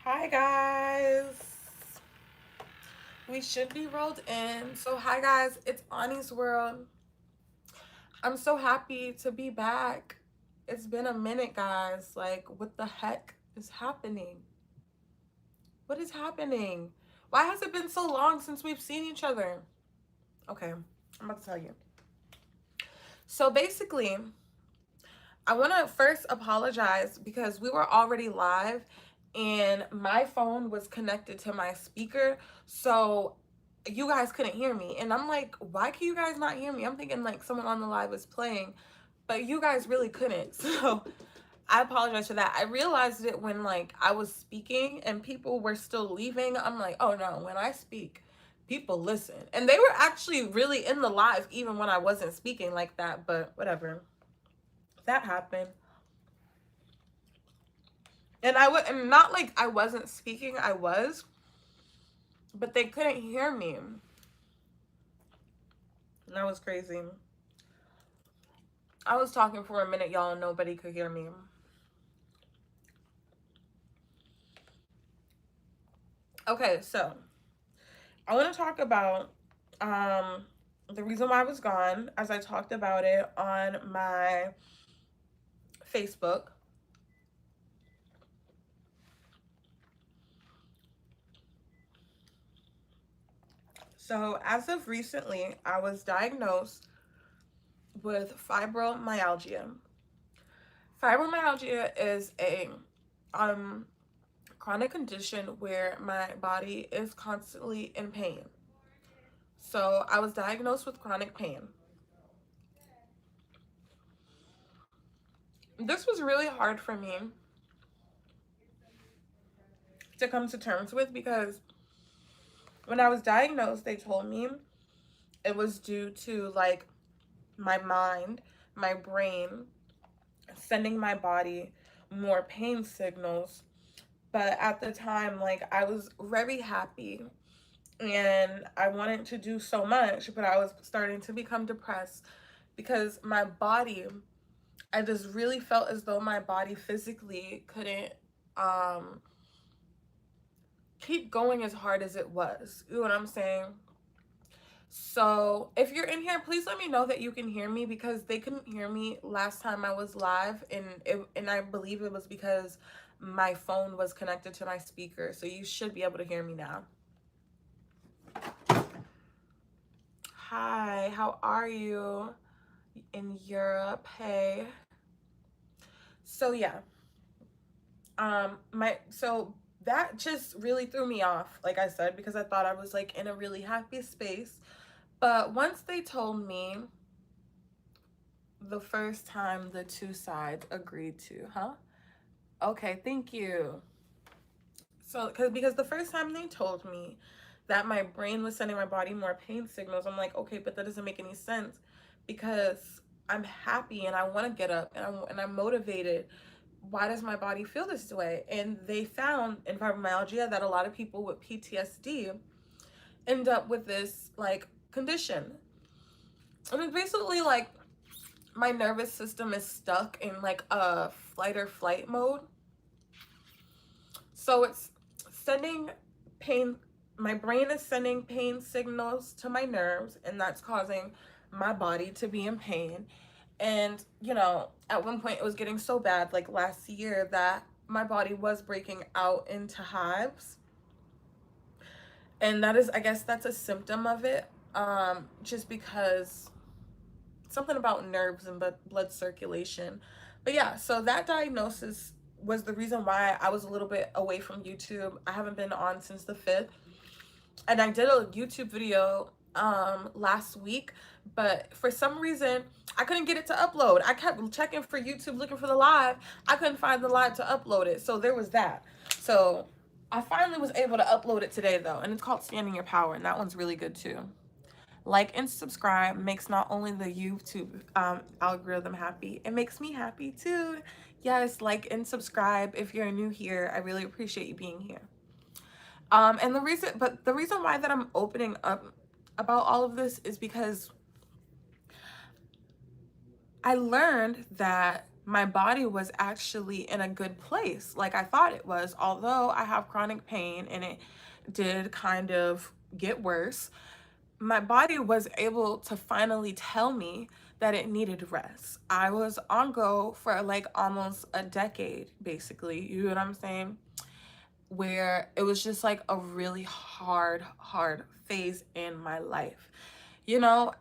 Hi guys. We should be rolled in. So hi guys, it's Ani's World. I'm so happy to be back. It's been a minute, guys. Like, what the heck is happening? What is happening? Why has it been so long since we've seen each other? Okay, I'm about to tell you. So basically, I want to first apologize because we were already live and my phone was connected to my speaker. So you guys couldn't hear me. And I'm like, why can you guys not hear me? I'm thinking like someone on the live was playing, but you guys really couldn't. So I apologize for that. I realized it when like I was speaking and people were still leaving. I'm like, oh no, when I speak, people listen. And they were actually really in the live even when I wasn't speaking like that, but whatever. That happened. And I would, and not like I wasn't speaking, I was, but they couldn't hear me. And that was crazy. I was talking for a minute, y'all, and nobody could hear me. Okay, so I want to talk about the reason why I was gone, as I talked about it on my Facebook. So, as of recently, I was diagnosed with fibromyalgia. Fibromyalgia is a chronic condition where my body is constantly in pain. So I was diagnosed with chronic pain. This was really hard for me to come to terms with because when I was diagnosed, they told me it was due to like my mind, my brain sending my body more pain signals. But at the time, like I was very happy and I wanted to do so much, but I was starting to become depressed because my body, I just really felt as though my body physically couldn't um keep going as hard as it was. You know what I'm saying? So if you're in here, please let me know that you can hear me because they couldn't hear me last time I was live, and I believe it was because my phone was connected to my speaker. So you should be able to hear me now. Hi, how are you in Europe? Hey. So yeah. My so that just really threw me off, like I said, because I thought I was like in a really happy space. But once they told me the first time the two sides agreed to, huh? Okay, thank you. So, because the first time they told me that my brain was sending my body more pain signals, I'm like, okay, but that doesn't make any sense because I'm happy and I want to get up and I'm motivated. Why does my body feel this way? And they found in fibromyalgia that a lot of people with PTSD end up with this like condition. And it's basically like my nervous system is stuck in like a flight or flight mode. So it's sending pain, my brain is sending pain signals to my nerves, and that's causing my body to be in pain. And, you know, at one point it was getting so bad, like last year, that my body was breaking out into hives. And that is, I guess, that's a symptom of it. Just because something about nerves and blood circulation. But yeah, so that diagnosis was the reason why I was a little bit away from YouTube. I haven't been on since the 5th. And I did a YouTube video last week, but for some reason I couldn't get it to upload. I kept checking for YouTube looking for the live. I couldn't find the live to upload it. So there was that. So I finally was able to upload it today though, and it's called Standing Your Power, and that one's really good too. Like and subscribe makes not only the YouTube algorithm happy, it makes me happy too. Yes, like and subscribe if you're new here. I really appreciate you being here. And the reason why that I'm opening up about all of this is because I learned that my body was actually in a good place, like I thought it was. Although I have chronic pain and it did kind of get worse, my body was able to finally tell me that it needed rest. I was on go for like almost a decade, basically. You know what I'm saying? Where it was just like a really hard phase in my life. You know,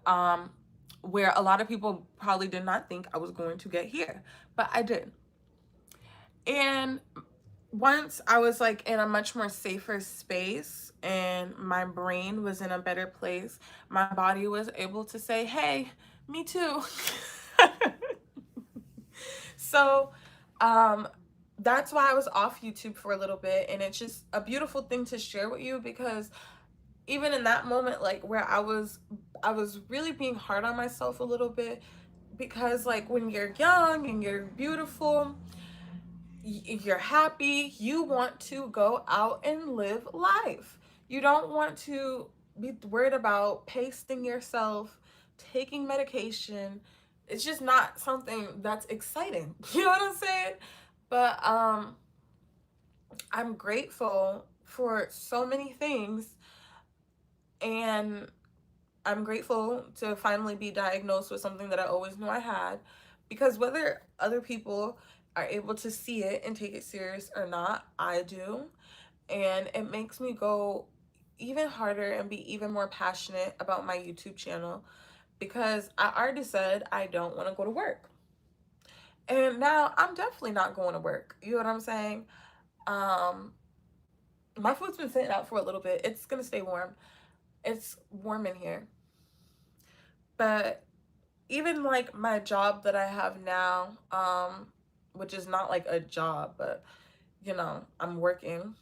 where a lot of people probably did not think I was going to get here, but I did. And once I was like in a much more safer space and my brain was in a better place, my body was able to say, hey, me too. So, that's why I was off YouTube for a little bit. And it's just a beautiful thing to share with you, because even in that moment, like where I was really being hard on myself a little bit, because like when you're young and you're beautiful, you're happy, you want to go out and live life. You don't want to be worried about pacing yourself, taking medication. It's just not something that's exciting. You know what I'm saying? But I'm grateful for so many things, and I'm grateful to finally be diagnosed with something that I always knew I had, because whether other people are able to see it and take it serious or not, I do. And it makes me go even harder and be even more passionate about my YouTube channel, because I already said I don't want to go to work. And now I'm definitely not going to work. You know what I'm saying? Um, my food's been sitting out for a little bit. It's gonna stay warm. It's warm in here. But even like my job that I have now, which is not like a job, but I'm working,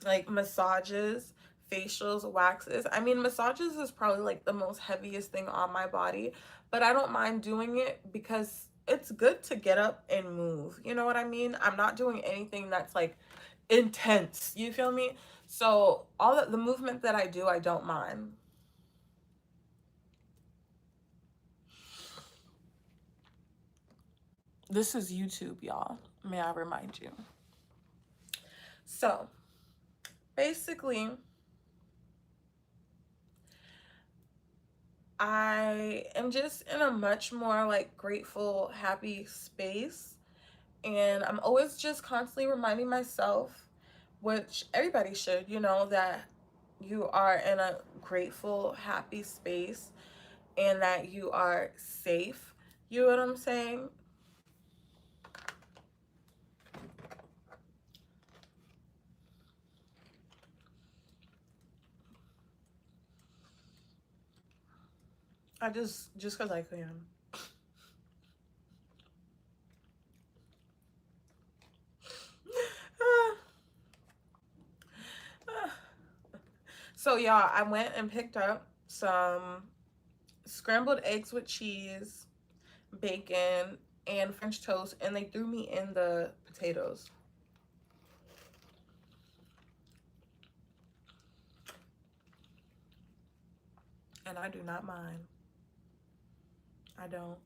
like massages, facials, waxes. I mean, massages is probably like the most heaviest thing on my body, but I don't mind doing it because it's good to get up and move. You know what I mean? I'm not doing anything that's like intense. You feel me? So all the movement that I do, I don't mind. This is YouTube, y'all. May I remind you. So basically, I am just in a much more like grateful, happy space. And I'm always just constantly reminding myself, which everybody should, that you are in a grateful, happy space and that you are safe. You know what I'm saying? I just because I can. So y'all, I went and picked up some scrambled eggs with cheese, bacon, and French toast, and they threw me in the potatoes. And I do not mind. I don't.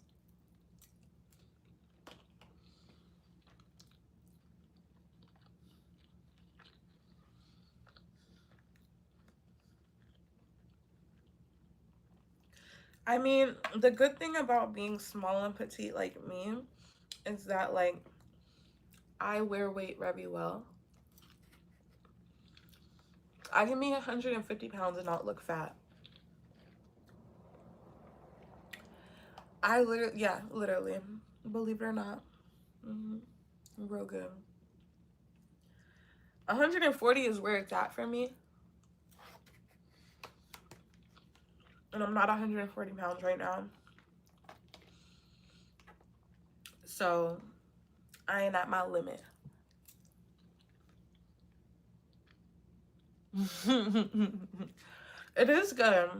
I mean, the good thing about being small and petite like me is that like I wear weight very well. I can be 150 pounds and not look fat. I literally, yeah, literally, believe it or not. hmm Real good. 140 is where it's at for me. And I'm not 140 pounds right now. So I ain't at my limit. It is good.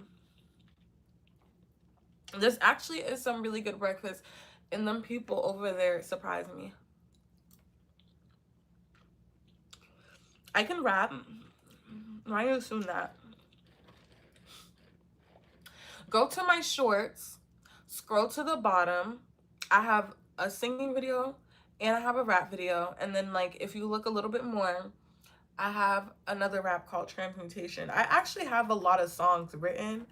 This actually is some really good breakfast. And them people over there surprised me. I can rap. Why you assume that? Go to my shorts, scroll to the bottom. I have a singing video and I have a rap video. And then like if you look a little bit more, I have another rap called Transmutation. I actually have a lot of songs written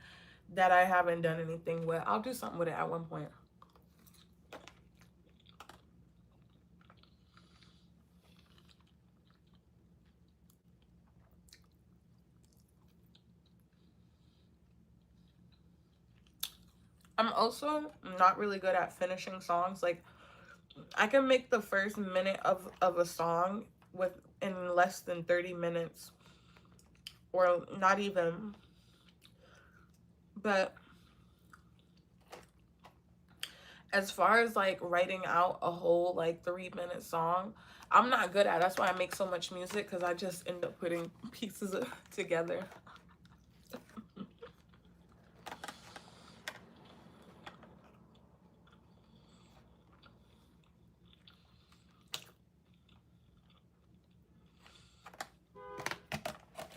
that I haven't done anything with. I'll do something with it at one point. I'm also not really good at finishing songs. Like I can make the first minute of a song with in less than 30 minutes or not even. But as far as like writing out a whole like 3-minute song, I'm not good at it. That's why I make so much music, because I just end up putting pieces together.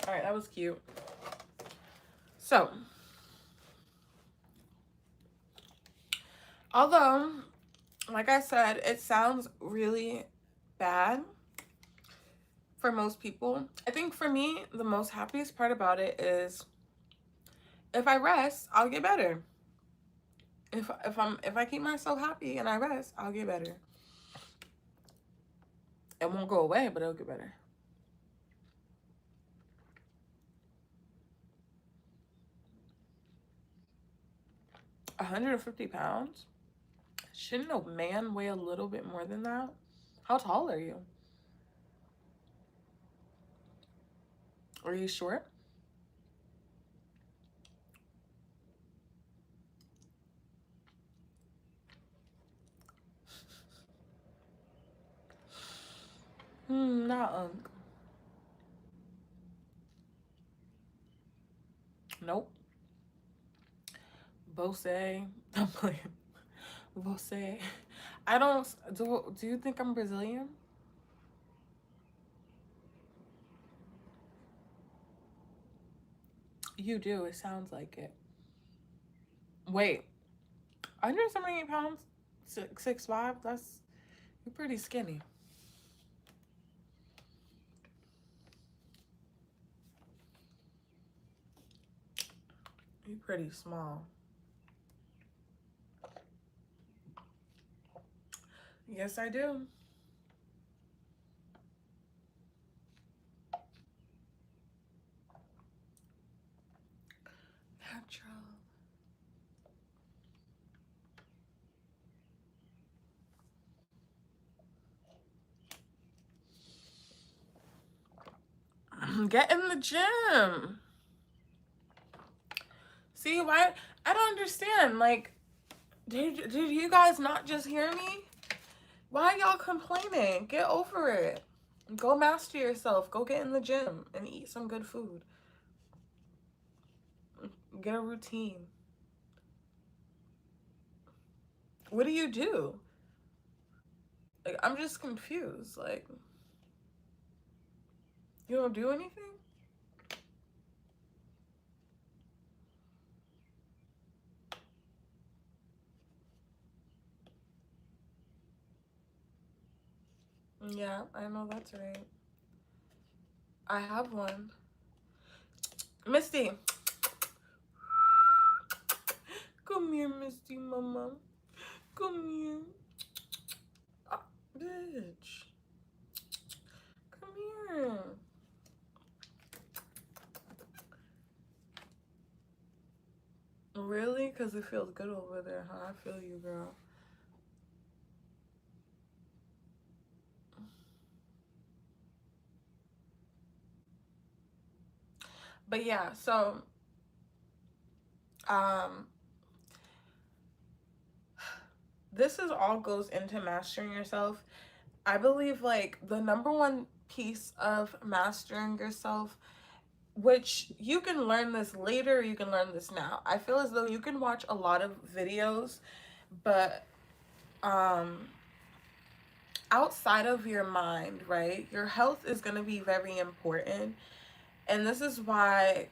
All right, that was cute. So, although, like I said, it sounds really bad for most people, I think for me, the most happiest part about it is if I rest, I'll get better. If I keep myself happy and I rest, I'll get better. It won't go away, but it'll get better. £150? Shouldn't a man weigh a little bit more than that? How tall are you? Are you short? Not Nope. Bose. I'm playing. Bose. I don't. Do you think I'm Brazilian? You do. It sounds like it. Wait. 178 pounds? 6'5"? That's. You're pretty skinny. You're pretty small. Yes, I do. Natural. Get in the gym. See, why? I don't understand. Like, did you guys not just hear me? Why are y'all complaining? Get over it. Go master yourself. Go get in the gym and eat some good food. Get a routine. What do you do? Like, I'm just confused. Like, you don't do anything? Yeah, I know that's right. I have one. Misty. Come here, Misty, mama. Come here. Oh, bitch. Come here. Really? Because it feels good over there, huh? I feel you, girl. But yeah, so um this is all goes into mastering yourself. I believe like the number one piece of mastering yourself, which you can learn this later, you can learn this now. I feel as though you can watch a lot of videos, but outside of your mind, right? Your health is going to be very important. And this is why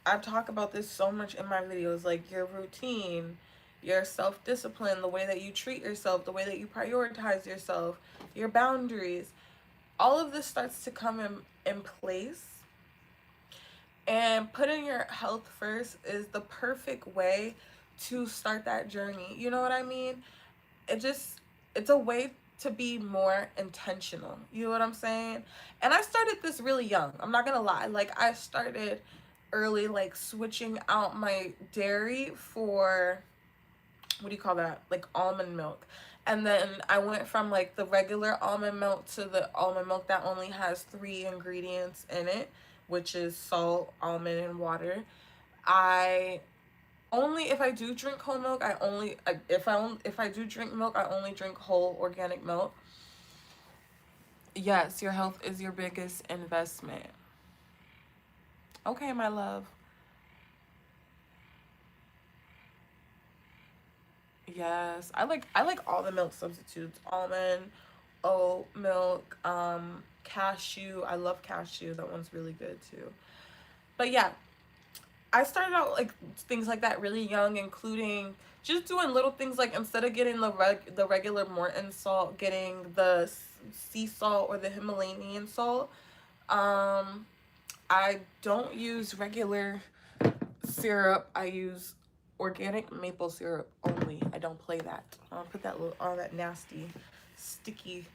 I talk about this so much in my videos, like your routine, your self-discipline, the way that you treat yourself, the way that you prioritize yourself, your boundaries. All of this starts to come in place. And putting your health first is the perfect way to start that journey. You know what I mean? It's a way to be more intentional. You know what I'm saying? And I started this really young. I'm not gonna lie. Like, I started early, like switching out my dairy for, what do you call that? Like almond milk. And then I went from like the regular almond milk to the almond milk that only has 3 ingredients in it, which is salt, almond, and water. I only, if I do drink whole milk, if I do drink milk, I only drink whole organic milk. Yes, your health is your biggest investment. Okay, my love. Yes, I like all the milk substitutes. Almond, oat milk, cashew. I love cashew. That one's really good too. But yeah, I started out like things like that really young, including just doing little things like, instead of getting the regular Morton salt, getting the sea salt or the Himalayan salt. Um, I don't use regular syrup. I use organic maple syrup only. I don't play that. I don't put that little, all that nasty, sticky,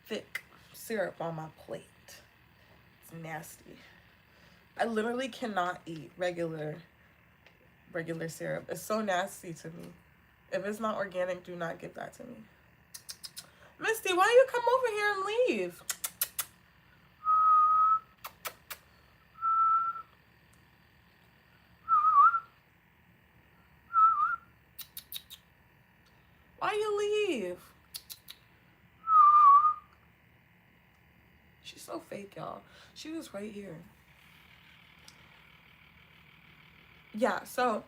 thick syrup on my plate. It's nasty. I literally cannot eat regular syrup. It's so nasty to me. If it's not organic, do not give that to me. Misty, why you come over here and leave? Why you leave? She's so fake, y'all. She was right here. Yeah, so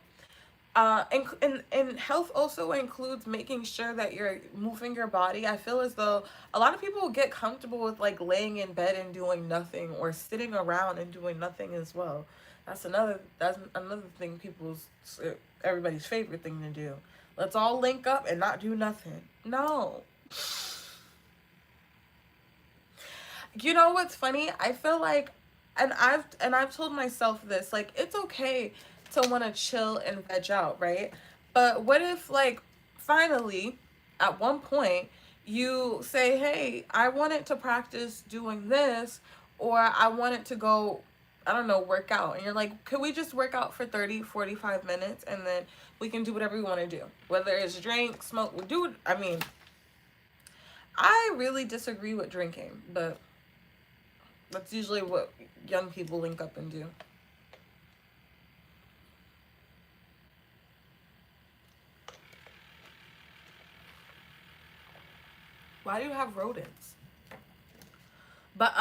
and health also includes making sure that you're moving your body. I feel as though a lot of people get comfortable with like laying in bed and doing nothing, or sitting around and doing nothing as well. That's another thing, everybody's favorite thing to do. Let's all link up and not do nothing. No. You know what's funny? I feel like, and I've told myself this, like, it's okay to want to chill and veg out, right? But what if, like, finally, at one point, you say, hey, I wanted to practice doing this, or I wanted to go, I don't know, work out. And you're like, could we just work out for 30, 45 minutes, and then we can do whatever we want to do? Whether it's drink, smoke, we do it. I mean, I really disagree with drinking, but that's usually what young people link up and do. Why do you have rodents? But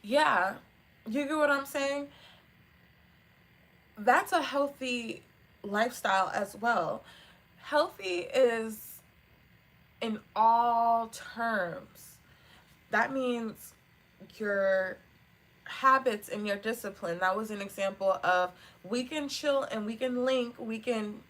yeah, you get what I'm saying? That's a healthy lifestyle as well. Healthy is in all terms. That means your habits and your discipline. That was an example of, we can chill and we can link, we can,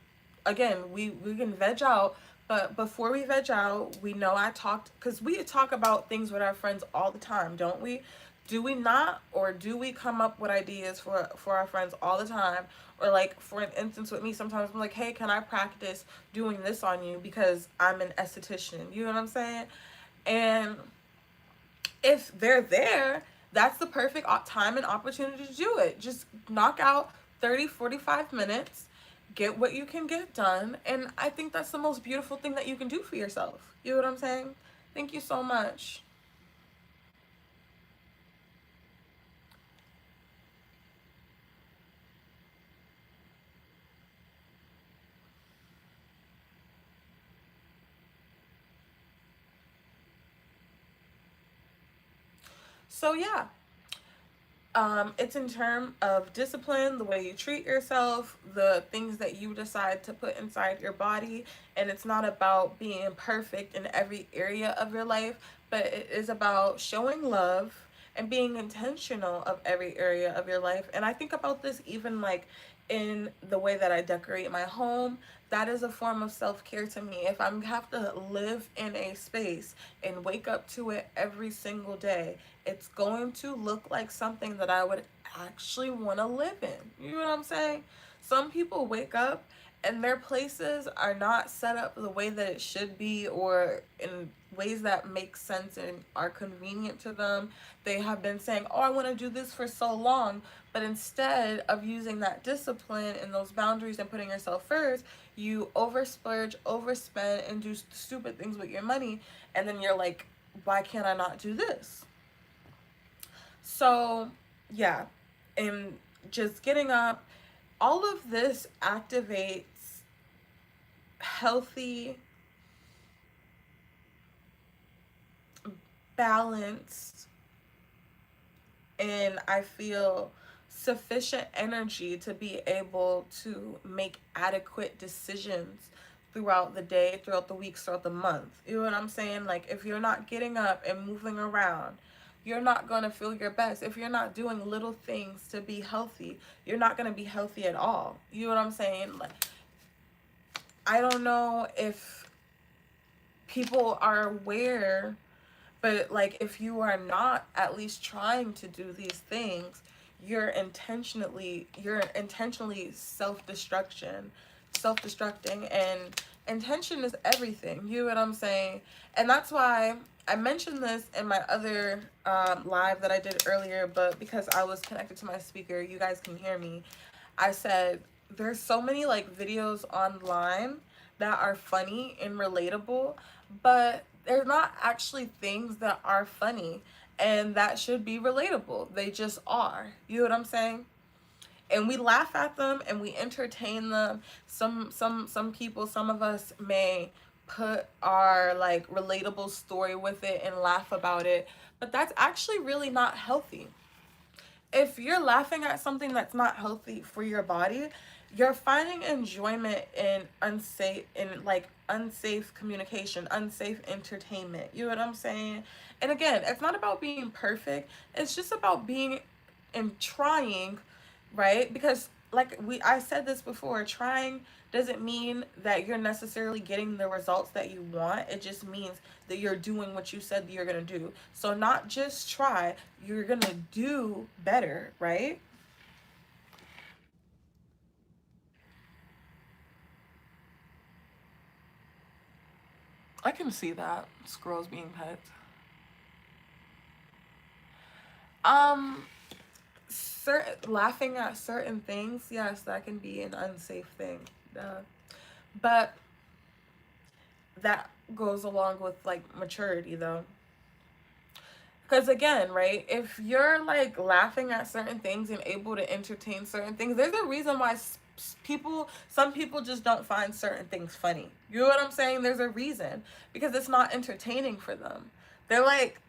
again, we can veg out. But before we veg out, we know I talked, because we talk about things with our friends all the time, don't we? Do we not? Or do we come up with ideas for our friends all the time? Or like, for an instance with me, sometimes I'm like, hey, can I practice doing this on you because I'm an esthetician? You know what I'm saying? And if they're there, that's the perfect time and opportunity to do it. Just knock out 30, 45 minutes, get what you can get done. And I think that's the most beautiful thing that you can do for yourself. You know what I'm saying? Thank you so much. So, yeah, it's in terms of discipline, the way you treat yourself, the things that you decide to put inside your body. And it's not about being perfect in every area of your life, but it is about showing love and being intentional of every area of your life. And I think about this even like in the way that I decorate my home, that is a form of self-care to me. If I have to live in a space and wake up to it every single day, it's going to look like something that I would actually want to live in. You know what I'm saying? Some people wake up and their places are not set up the way that it should be, or in ways that make sense and are convenient to them. They have been saying, oh, I want to do this for so long, but instead of using that discipline and those boundaries and putting yourself first, you over splurge, overspend, and do stupid things with your money, and then you're like, why can't I not do this? So yeah, and just getting up, all of this activates healthy, balanced, and I feel sufficient energy to be able to make adequate decisions throughout the day, throughout the weeks, throughout the month. You know what I'm saying? Like, if you're not getting up and moving around, you're not going to feel your best. If you're not doing little things to be healthy, you're not going to be healthy at all. You know what I'm saying? Like, I don't know if people are aware, but like, if you are not at least trying to do these things, you're intentionally self-destructing, and intention is everything. You know what I'm saying? And that's why I mentioned this in my other live that I did earlier, but because I was connected to my speaker, you guys can hear me. I said there's so many like videos online that are funny and relatable, but they're not actually things that are funny and that should be relatable. They just are. You know what I'm saying? And we laugh at them and we entertain them. Some people, some of us may put our like relatable story with it and laugh about it, but that's actually really not healthy. If you're laughing at something that's not healthy for your body, you're finding enjoyment in unsafe communication, unsafe entertainment. You know what I'm saying? And again, it's not about being perfect. It's just about being and trying, right? Because like I said this before, trying doesn't mean that you're necessarily getting the results that you want. It just means that you're doing what you said you're going to do. So not just try, you're going to do better, right? I can see that. Squirrels being pets. Um Laughing at certain things, yes, that can be an unsafe thing. But that goes along with like maturity though. Because again, right, if you're like laughing at certain things and able to entertain certain things, there's a reason why some people just don't find certain things funny. You know what I'm saying? There's a reason, because it's not entertaining for them. They're like,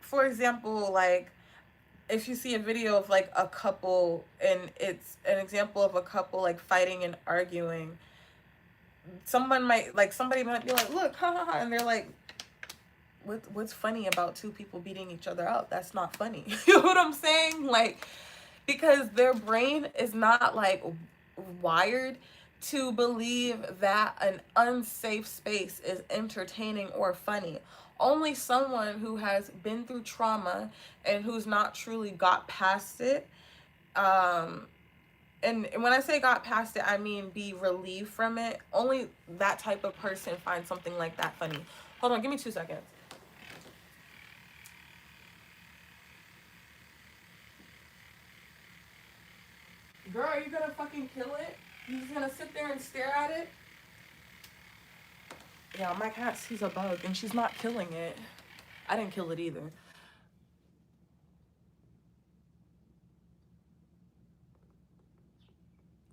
for example, like if you see a video of like a couple and it's an example of a couple like fighting and arguing, somebody might be like, look, ha ha ha, and they're like, what's funny about two people beating each other up? That's not funny. You know what I'm saying? Like, because their brain is not like wired to believe that an unsafe space is entertaining or funny. Only someone who has been through trauma and who's not truly got past it, um and when I say got past it, I mean be relieved from it. Only that type of person finds something like that funny. Hold on, give me 2 seconds. Girl, are you gonna fucking kill it? You just gonna sit there and stare at it? Yeah, my cat sees a bug and she's not killing it. I didn't kill it either.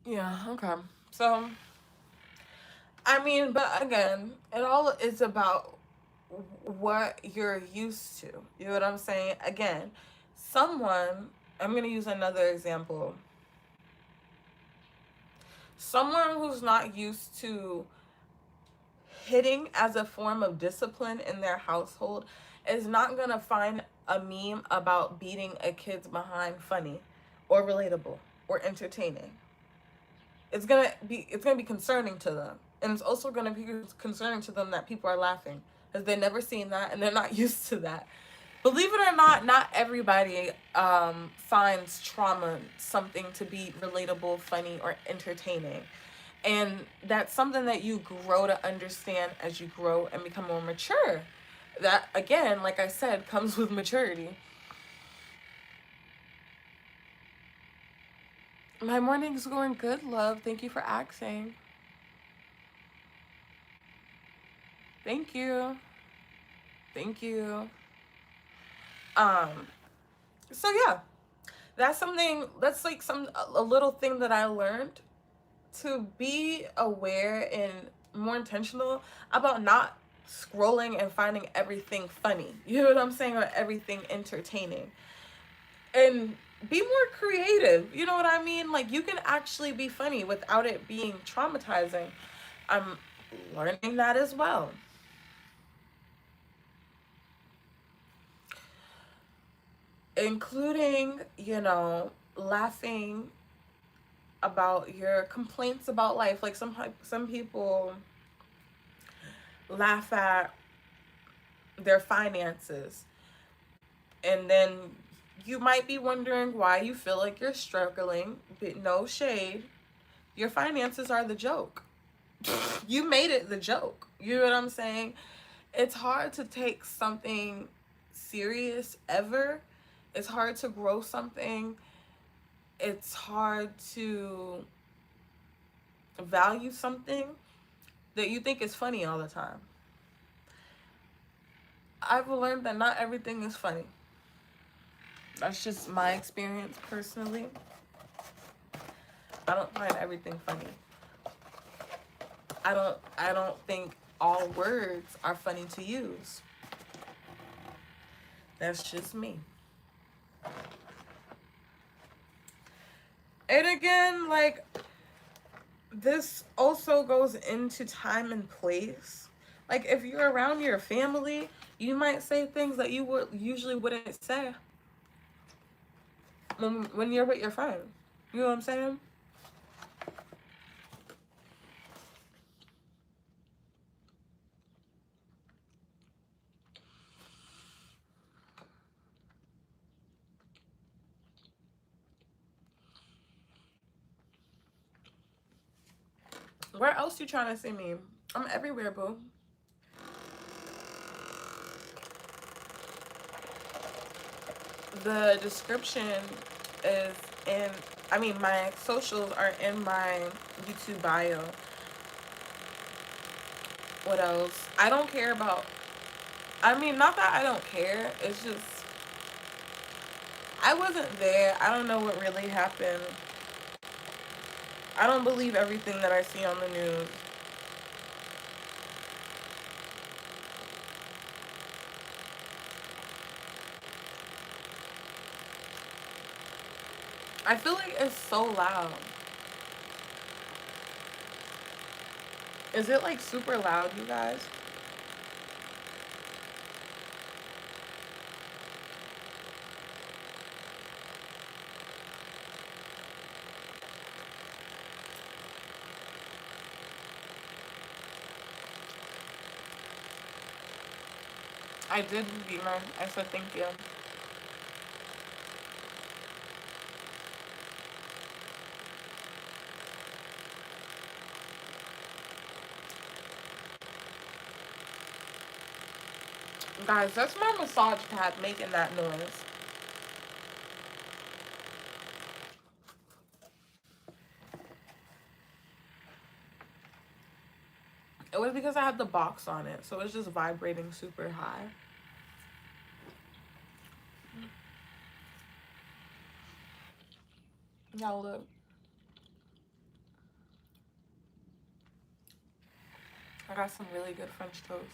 Yeah, okay. So, I mean, but again, it all is about what you're used to. You know what I'm saying? Again, I'm gonna use another example. Someone who's not used to hitting as a form of discipline in their household is not gonna find a meme about beating a kid's behind funny or relatable. or entertaining. It's gonna be concerning to them, and it's also gonna be concerning to them that people are laughing because they've never seen that and they're not used to that. Believe it or not, not everybody finds trauma something to be relatable, funny, or entertaining. And that's something that you grow to understand as you grow and become more mature. That, again, like I said, comes with maturity. My morning's going good, love. Thank you for asking. Thank you. Thank you. Um, so yeah, that's like a little thing that I learned, to be aware and more intentional about not scrolling and finding everything funny. You know what I'm saying? Or everything entertaining. And be more creative. You know what I mean? Like, you can actually be funny without it being traumatizing. I'm learning that as well. Including, laughing about your complaints about life. Like, some people laugh at their finances, and then you might be wondering why you feel like you're struggling. But no shade, your finances are the joke. You made it the joke. You know what I'm saying? It's hard to take something serious ever. It's hard to grow something. It's hard to value something that you think is funny all the time. I've learned that not everything is funny. That's just my experience personally. I don't find everything funny. I don't think all words are funny to use. That's just me. And again, like, this also goes into time and place. Like, if you're around your family, you might say things that you would usually wouldn't say when you're with your friends. You know what I'm saying? Where else you trying to see me? I'm everywhere, boo. The description is in, I mean, my socials are in my YouTube bio. What else? I don't care about, I mean, not that I don't care. It's just, I wasn't there. I don't know what really happened. I don't believe everything that I see on the news. I feel like it's so loud. Is it like super loud, you guys? I did, Beamer. I said thank you. Guys, that's my massage pad making that noise. It was because I had the box on it, so it's just vibrating super high. Y'all look. I got some really good French toast.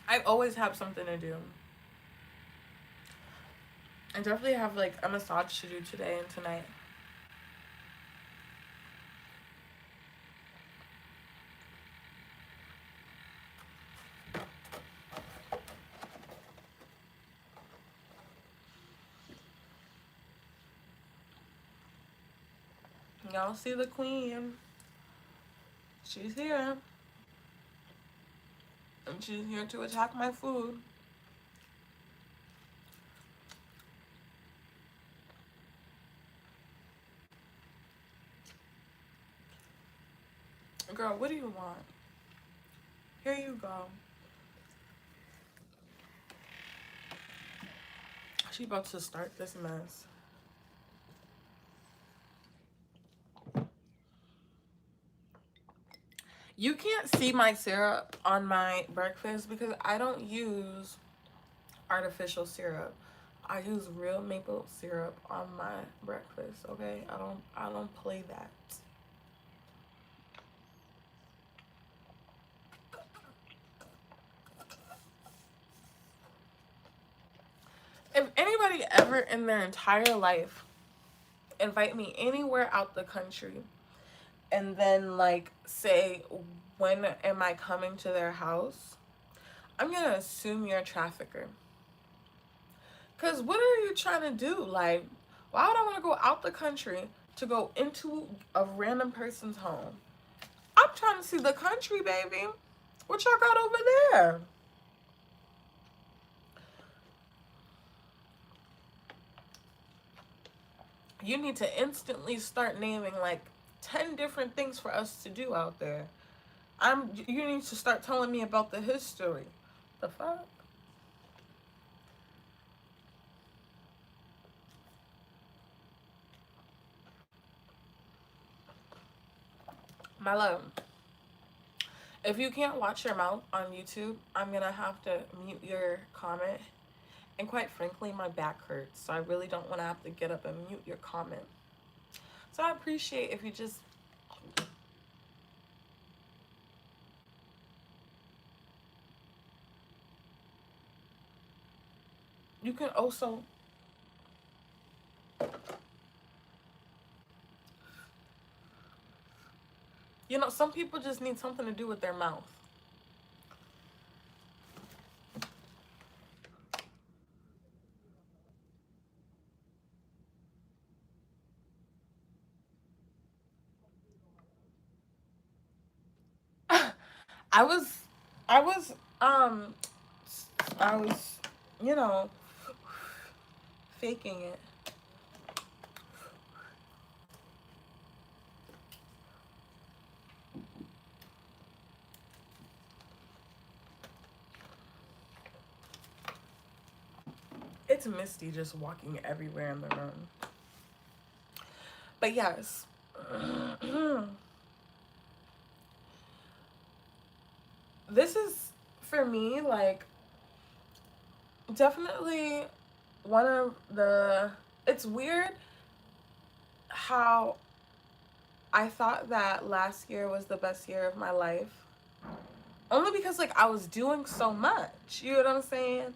I always have something to do. I definitely have like a massage to do today and tonight. Y'all see the queen. She's here. And she's here to attack my food. Girl, what do you want? Here you go. She about to start this mess. You can't see my syrup on my breakfast because I don't use artificial syrup. I use real maple syrup on my breakfast, okay? I don't play that. If anybody ever in their entire life invite me anywhere out the country and then like say when am I coming to their house, I'm gonna assume you're a trafficker. Cause what are you trying to do? Like, why would I want to go out the country to go into a random person's home? I'm trying to see the country, baby. What y'all got over there? You need to instantly start naming like 10 different things for us to do out there. You need to start telling me about the history. The fuck? My love, if you can't watch your mouth on YouTube, I'm gonna have to mute your comment. And quite frankly, my back hurts, so I really don't want to have to get up and mute your comment. So I appreciate if you just... You can also... You know, some people just need something to do with their mouth. I was, I was, um, I was, you know, faking it. It's Misty just walking everywhere in the room. But yes. This is, for me, like, definitely one of the... It's weird how I thought that last year was the best year of my life. Only because, like, I was doing so much. You know what I'm saying?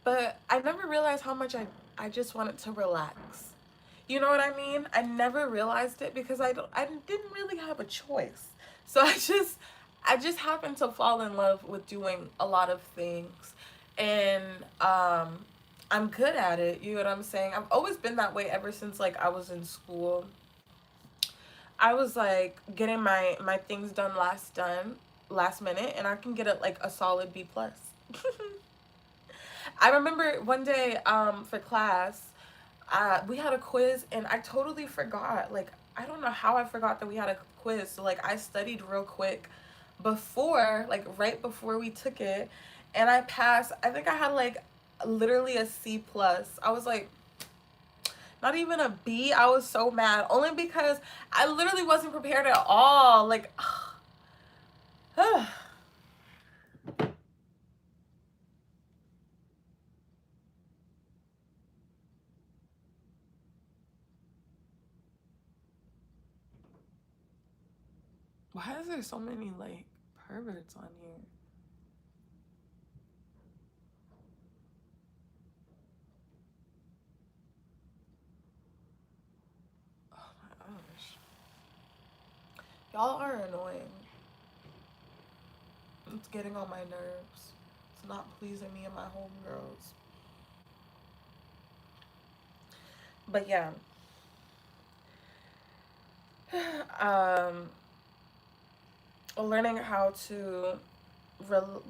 But I never realized how much I just wanted to relax. You know what I mean? I never realized it because I didn't really have a choice. So I just happened to fall in love with doing a lot of things. And I'm good at it. You know what I'm saying? I've always been that way ever since like I was in school. I was like getting my things done last minute, and I can get it like a solid B plus. I remember one day for class, we had a quiz and I totally forgot. Like, I don't know how I forgot that we had a quiz. So like I studied real quick before, like right before we took it, and I passed. I think I had like literally a C plus. I was like, not even a B. I was so mad only because I literally wasn't prepared at all. Like why is there so many like perverts on here? Y'all are annoying. It's getting on my nerves. It's not pleasing me and my homegirls. But yeah. um, Learning how to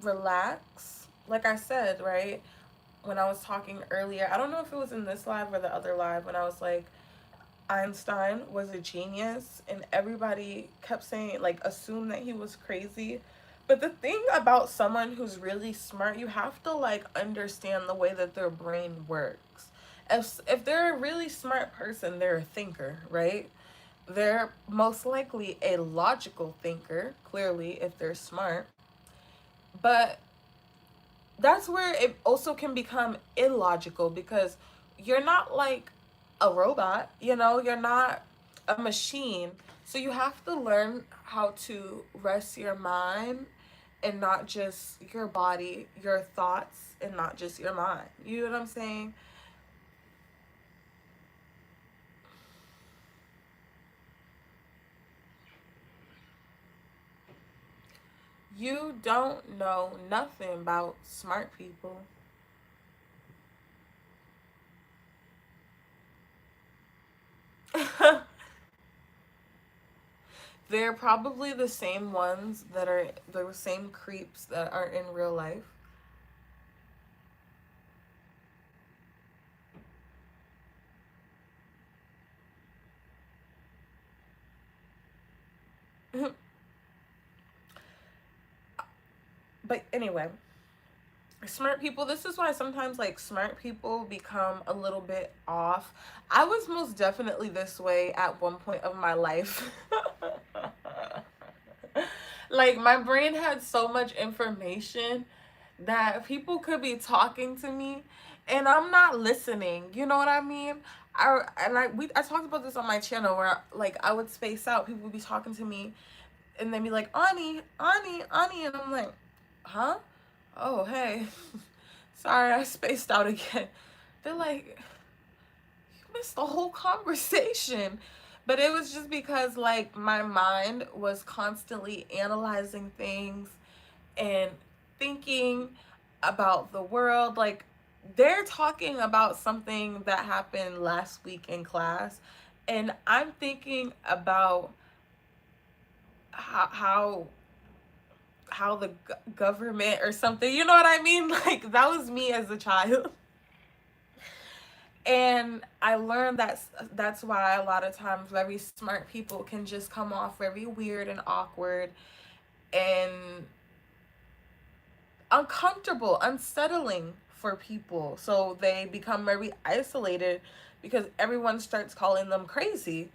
relax. Like I said, right? When I was talking earlier, I don't know if it was in this live or the other live, when I was like, Einstein was a genius, and everybody kept saying, like, assume that he was crazy. But the thing about someone who's really smart, you have to like understand the way that their brain works. If they're a really smart person, they're a thinker, right? They're most likely a logical thinker, clearly, if they're smart. But that's where it also can become illogical, because you're not like a robot, you're not a machine. So you have to learn how to rest your mind and not just your body, your thoughts, and not just your mind. You know what I'm saying? You don't know nothing about smart people. They're probably the same ones that are the same creeps that are in real life. But anyway, smart people, this is why sometimes like smart people become a little bit off. I was most definitely this way at one point of my life. Like, my brain had so much information that people could be talking to me and I'm not listening. You know what I mean? I talked about this on my channel, where like I would space out. People would be talking to me and they'd be like, Ani, Ani, Ani, and I'm like, huh? Oh, hey. Sorry, I spaced out again. They're like, you missed the whole conversation. But it was just because like my mind was constantly analyzing things and thinking about the world. Like, they're talking about something that happened last week in class, and I'm thinking about how the government or something, you know what I mean? Like, that was me as a child. And I learned that's why a lot of times very smart people can just come off very weird and awkward and uncomfortable, unsettling for people. So they become very isolated because everyone starts calling them crazy.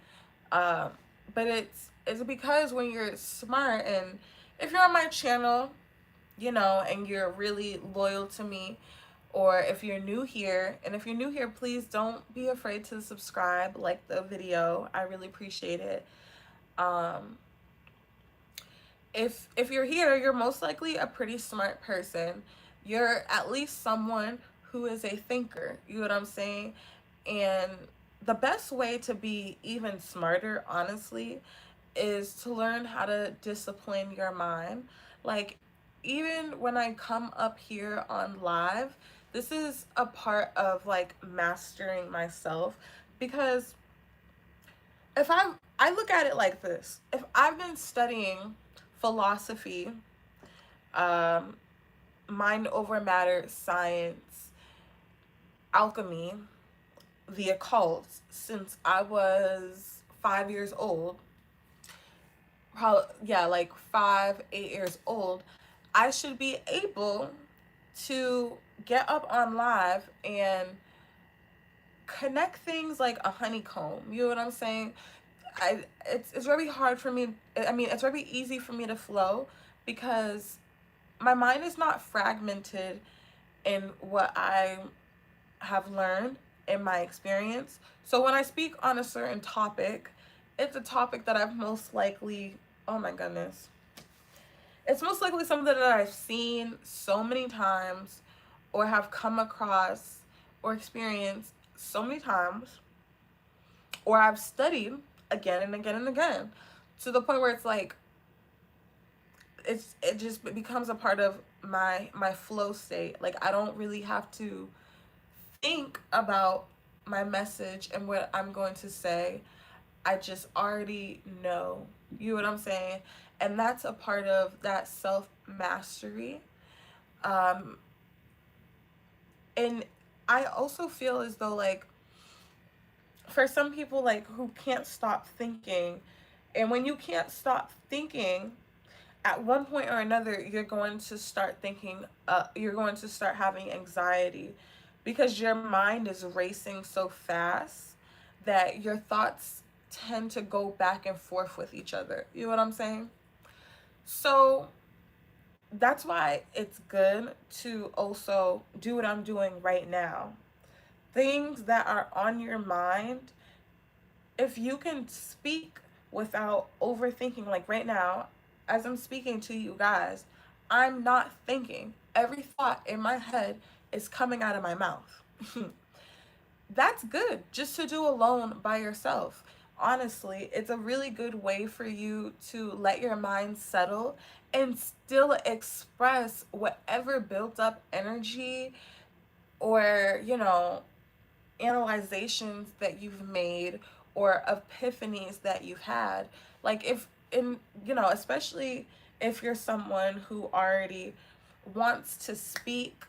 Um, but it's because when you're smart, and if you're on my channel, and you're really loyal to me, or if you're new here, and if you're new here, please don't be afraid to subscribe, like the video. I really appreciate it. Um, if you're here, you're most likely a pretty smart person. You're at least someone who is a thinker. You know what I'm saying? And the best way to be even smarter, honestly, is to learn how to discipline your mind. Like, even when I come up here on live, this is a part of like mastering myself, because if I look at it like this. If I've been studying philosophy, um, mind over matter science, alchemy, the occult, since I was 5 years old, probably, yeah, like 5, 8 years old, I should be able to get up on live and connect things like a honeycomb. You know what I'm saying? It's very hard for me. I mean, it's very easy for me to flow because my mind is not fragmented in what I have learned in my experience. So when I speak on a certain topic, it's a topic that I've most likely, oh my goodness, it's most likely something that I've seen so many times, or have come across or experienced so many times, or I've studied again and again and again. to the point where it's like it just becomes a part of my flow state. Like I don't really have to think about my message and what I'm going to say. I just already know. You know what I'm saying? And that's a part of that self mastery. Um, and I also feel as though, like, for some people, like, who can't stop thinking, and when you can't stop thinking, at one point or another, you're going to start thinking, you're going to start having anxiety because your mind is racing so fast that your thoughts tend to go back and forth with each other. You know what I'm saying? So that's why it's good to also do what I'm doing right now. Things that are on your mind, if you can speak without overthinking, like right now, as I'm speaking to you guys, I'm not thinking. Every thought in my head is coming out of my mouth. That's good just to do alone by yourself. Honestly, it's a really good way for you to let your mind settle and still express whatever built up energy or, analyzations that you've made or epiphanies that you've had. Like if in especially if you're someone who already wants to speak,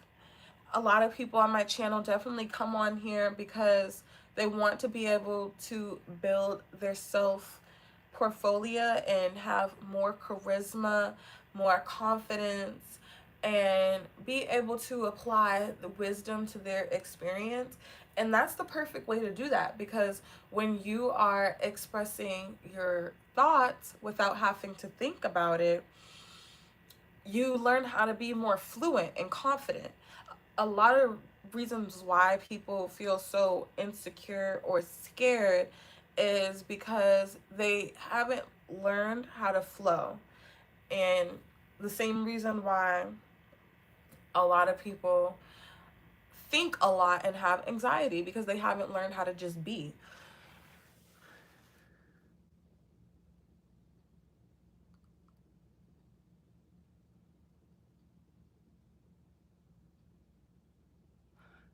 a lot of people on my channel definitely come on here because they want to be able to build their self portfolio and have more charisma, more confidence, and be able to apply the wisdom to their experience. And that's the perfect way to do that, because when you are expressing your thoughts without having to think about it, you learn how to be more fluent and confident. A lot of reasons why people feel so insecure or scared is because they haven't learned how to flow. And the same reason why a lot of people think a lot and have anxiety, because they haven't learned how to just be.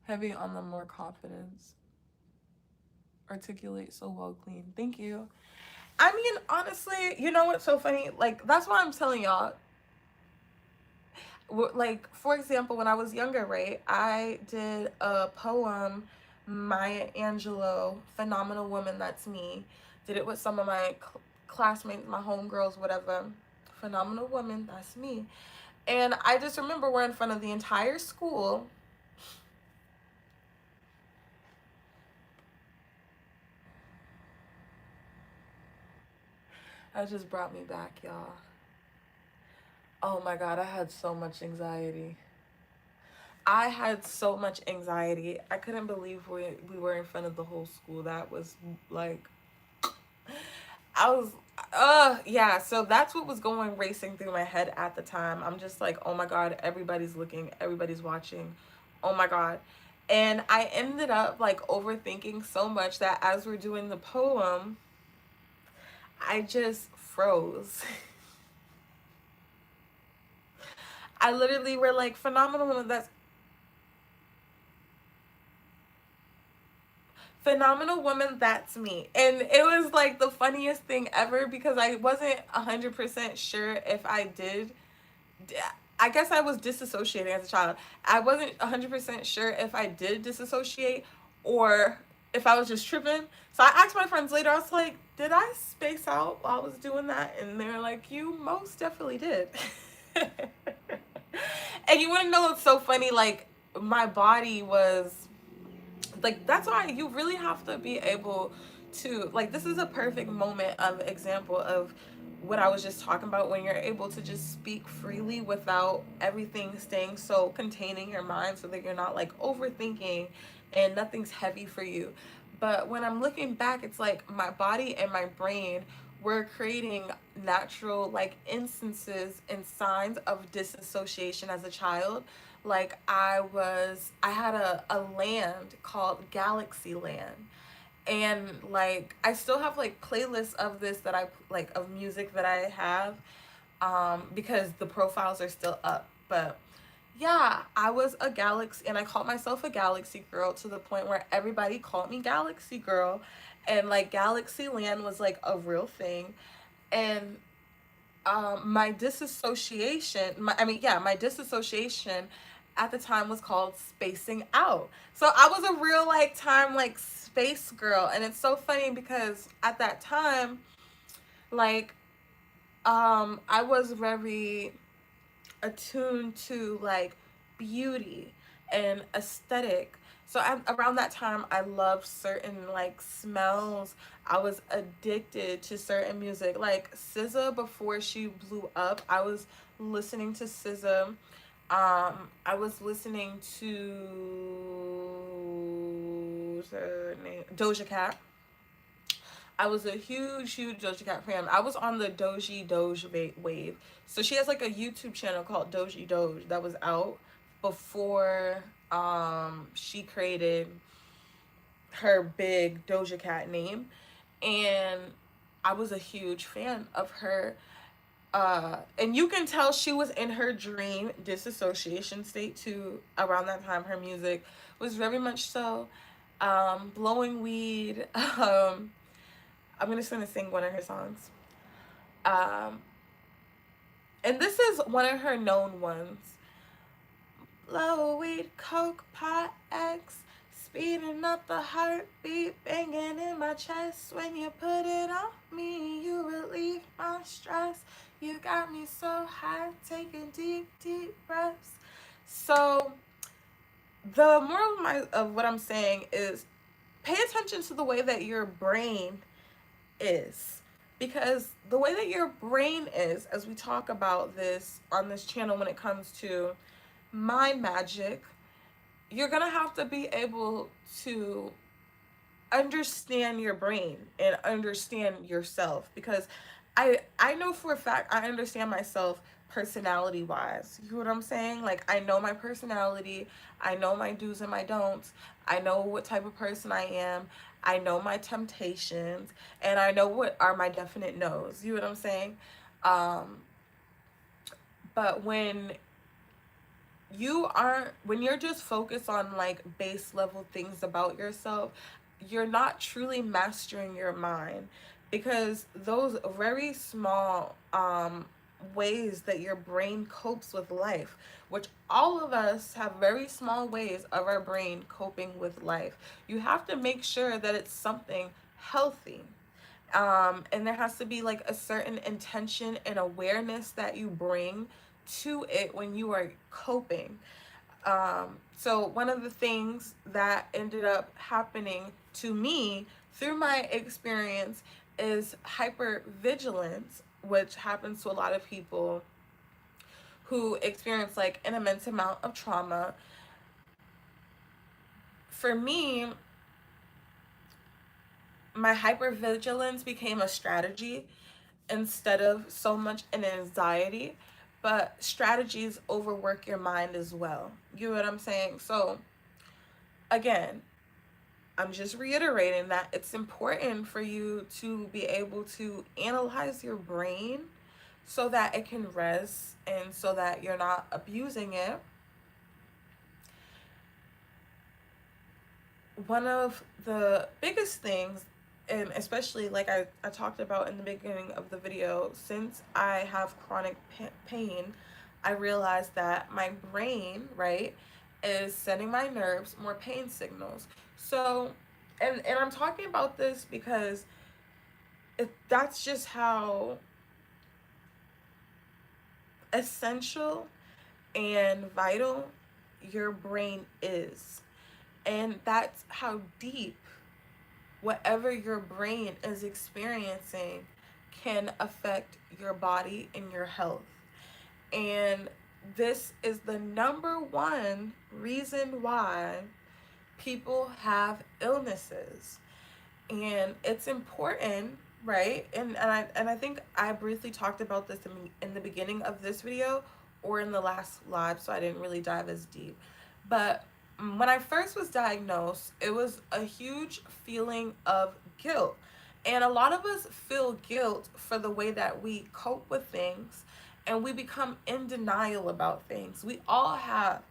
Heavy on the more confidence. Articulate so well, clean. Thank you. I mean, honestly, you know what's so funny? Like, that's why I'm telling y'all. Like, for example, when I was younger, right, I did a poem, Maya Angelou, Phenomenal Woman, That's Me. Did it with some of my classmates, my homegirls, whatever. Phenomenal Woman, That's Me. And I just remember we're in front of the entire school. That just brought me back, y'all. Oh my God, I had so much anxiety. I had so much anxiety. I couldn't believe we were in front of the whole school. That was like, I was, yeah. So that's what was going racing through my head at the time. I'm just like, oh my God, everybody's looking, everybody's watching. Oh my God. And I ended up like overthinking so much that as we're doing the poem, I just froze. I literally were like, phenomenal woman, that's phenomenal woman, that's me. And it was like the funniest thing ever because I wasn't 100% sure if I did. I guess I was disassociating as a child. I wasn't 100% sure if I did disassociate or if I was just tripping. So I asked my friends later, I was like, did I space out while I was doing that? And they were like, you most definitely did. And you wouldn't know, it's so funny, like my body was like, that's why you really have to be able to, like, this is a perfect moment of example of what I was just talking about, when you're able to just speak freely without everything staying so containing your mind, so that you're not like overthinking and nothing's heavy for you. But when I'm looking back, it's like my body and my brain were creating natural like instances and signs of disassociation as a child. Like I had a land called Galaxy Land, And like I still have like playlists of this that I like, of music that I have, because the profiles are still up. But yeah, I was a Galaxy, and I called myself a Galaxy girl to the point where everybody called me Galaxy girl, and like Galaxy Land was like a real thing. And my disassociation, my disassociation at the time was called spacing out. So I was a real like time like space girl, and it's so funny because at that time, like, I was very attuned to like beauty and aesthetic. So around that time, I loved certain like smells. I was addicted to certain music, like SZA. Before she blew up, I was listening to SZA. I was listening to her name, Doja Cat. I was a huge Doja Cat fan. I was on the Doge wave. So she has like a YouTube channel called Doji Doge that was out before she created her big Doja Cat name. And I was a huge fan of her. And you can tell she was in her dream disassociation state too around that time. Her music was very much so. Blowing weed. I'm just gonna sing one of her songs. Um, and this is one of her known ones. Blow weed, coke, pot, X, speeding up the heartbeat, banging in my chest. When you put it on me, you relieve my stress. You got me so high, taking deep breaths. So the moral of what I'm saying is, pay attention to the way that your brain is, because the way that your brain is, as we talk about this on this channel when it comes to mind magic, you're gonna have to be able to understand your brain and understand yourself, because I know for a fact I understand myself personality wise. You know what I'm saying? Like, I know my personality, I know my do's and my don'ts, I know what type of person I am, I know my temptations, and I know what are my definite no's. You know what I'm saying? Um, but when you're just focused on like base level things about yourself, you're not truly mastering your mind, because those very small ways that your brain copes with life, which all of us have very small ways of our brain coping with life, you have to make sure that it's something healthy. And there has to be like a certain intention and awareness that you bring to it when you are coping. So one of the things that ended up happening to me through my experience is hypervigilance, which happens to a lot of people who experience like an immense amount of trauma. For me, my hypervigilance became a strategy instead of so much an anxiety, but strategies overwork your mind as well. You know what I'm saying? So again, I'm just reiterating that it's important for you to be able to analyze your brain so that it can rest and so that you're not abusing it. One of the biggest things, and especially like I talked about in the beginning of the video, since I have chronic pain, I realized that my brain, right, is sending my nerves more pain signals. So, and I'm talking about this because that's just how essential and vital your brain is. And that's how deep whatever your brain is experiencing can affect your body and your health. And this is the number one reason why people have illnesses. And it's important, right? And I think I briefly talked about this in the beginning of this video or in the last live, so I didn't really dive as deep. But when I first was diagnosed, it was a huge feeling of guilt. And a lot of us feel guilt for the way that we cope with things, and we become in denial about things. We all have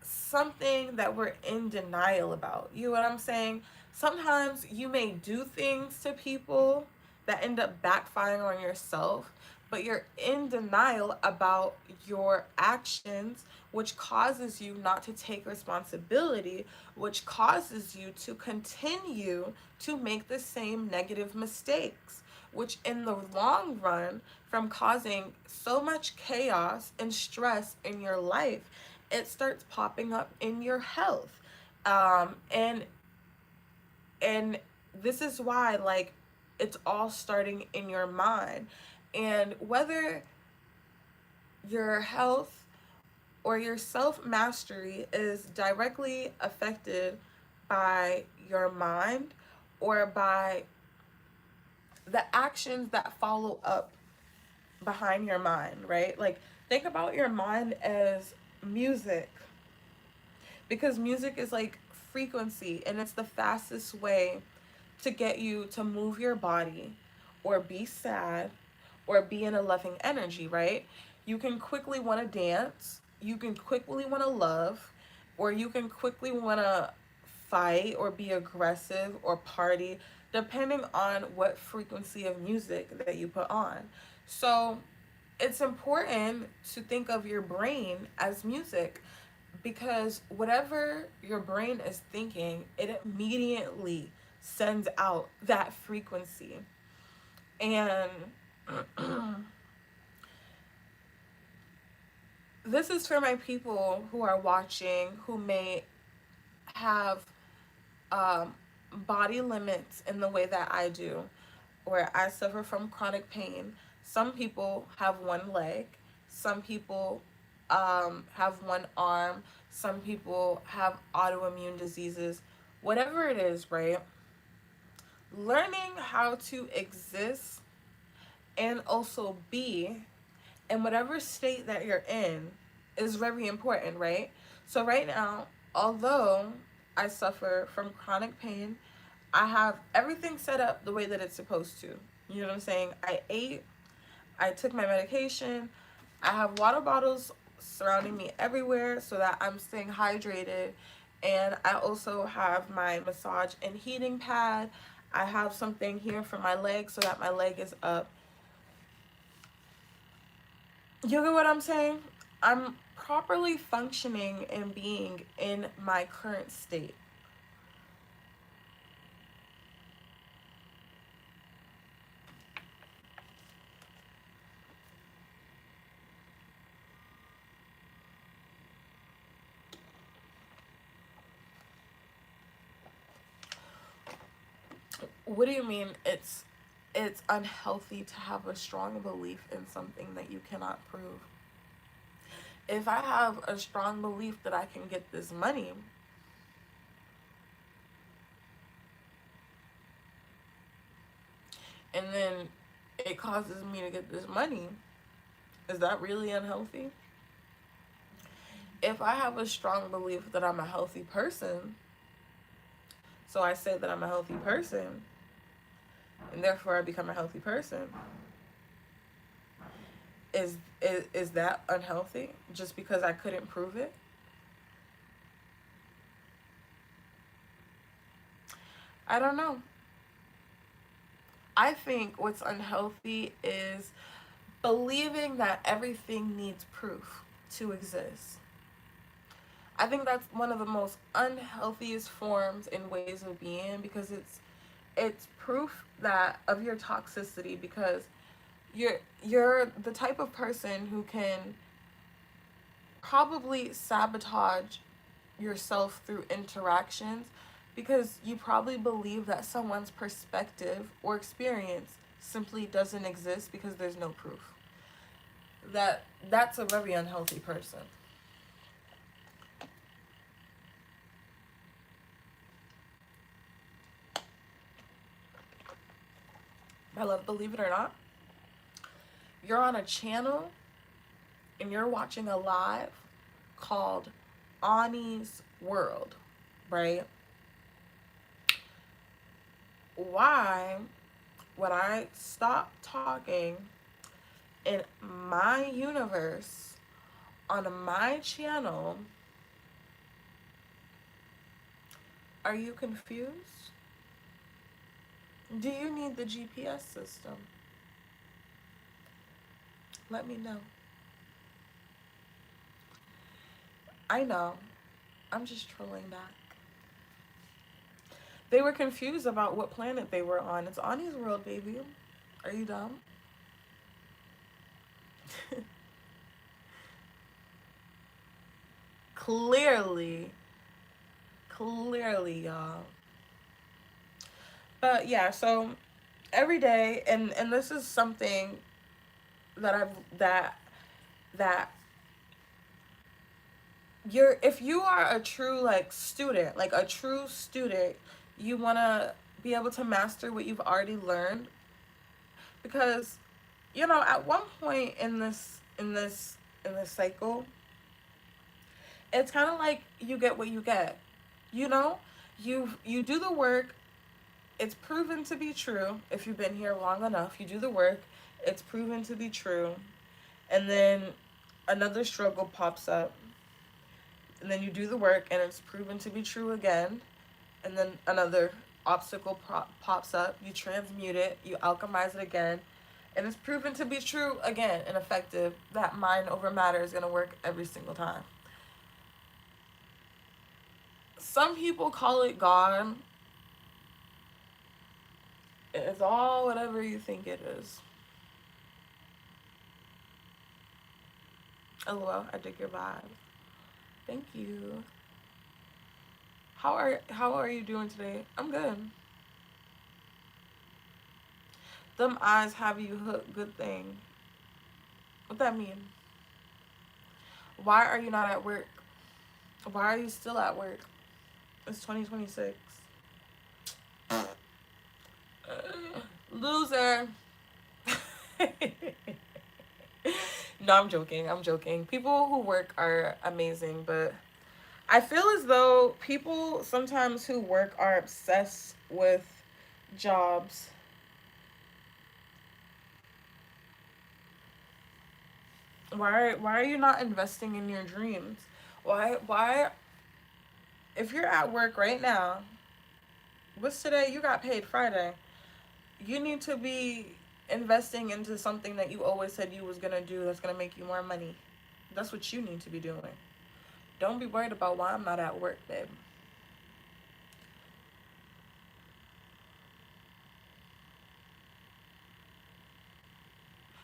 something that we're in denial about. You know what I'm saying? Sometimes you may do things to people that end up backfiring on yourself, but you're in denial about your actions, which causes you not to take responsibility, which causes you to continue to make the same negative mistakes, which in the long run, from causing so much chaos and stress in your life, it starts popping up in your health. And this is why, like, it's all starting in your mind. And whether your health or your self mastery is directly affected by your mind or by the actions that follow up behind your mind, right? Like, think about your mind as music, because music is like frequency, and it's the fastest way to get you to move your body or be sad or be in a loving energy, right? You can quickly want to dance, you can quickly want to love, or you can quickly want to fight or be aggressive or party, depending on what frequency of music that you put on. So it's important to think of your brain as music, because whatever your brain is thinking, it immediately sends out that frequency. And this is for my people who are watching who may have um, body limits in the way that I do, where I suffer from chronic pain. Some people have one leg, some people have one arm, some people have autoimmune diseases. Whatever it is, right? Learning how to exist and also be in whatever state that you're in is very important, right? So, right now, although I suffer from chronic pain, I have everything set up the way that it's supposed to. You know what I'm saying? I ate, I took my medication, I have water bottles surrounding me everywhere so that I'm staying hydrated. And I also have my massage and heating pad. I have something here for my leg so that my leg is up. You get what I'm saying? I'm properly functioning and being in my current state. What do you mean it's unhealthy to have a strong belief in something that you cannot prove? If I have a strong belief that I can get this money, and then it causes me to get this money, is that really unhealthy? If I have a strong belief that I'm a healthy person, so I say that I'm a healthy person, and therefore I become a healthy person, is that unhealthy just because I couldn't prove it? I don't know. I think what's unhealthy is believing that everything needs proof to exist. I think that's one of the most unhealthiest forms and ways of being, because it's proof that of your toxicity, because you're the type of person who can probably sabotage yourself through interactions, because you probably believe that someone's perspective or experience simply doesn't exist because there's no proof. That's a very unhealthy person. I love, believe it or not, you're on a channel and you're watching a live called Ani's world, right? Why would I stop talking in my universe on my channel? Are you confused? Do you need the GPS system? Let me know. I know. I'm just trolling back. They were confused about what planet they were on. It's Ani's world, baby. Are you dumb? Clearly. Clearly, y'all. But yeah, so every day, and this is something that that you're, if you are a true like student, like a true student, you want to be able to master what you've already learned, because you know at one point in this cycle, it's kind of like you get what you get. You know, you do the work. It's proven to be true. If you've been here long enough, you do the work, it's proven to be true, and then another struggle pops up, and then you do the work and it's proven to be true again, and then another obstacle pops up, you transmute it, you alchemize it again, and it's proven to be true again and effective. That mind over matter is going to work every single time. Some people call it God. It's all whatever you think it is. LOL, I dig your vibe. Thank you. How are you doing today? I'm good. Them eyes have you hooked. Good thing. What that mean? Why are you not at work? Why are you still at work? It's 2026. Loser. No, I'm joking. I'm joking. People who work are amazing, but I feel as though people sometimes who work are obsessed with jobs. Why are you not investing in your dreams? Why if you're at work right now, what's today? You got paid Friday. You need to be investing into something that you always said you was gonna do that's gonna make you more money. That's what you need to be doing. Don't be worried about why I'm not at work, babe.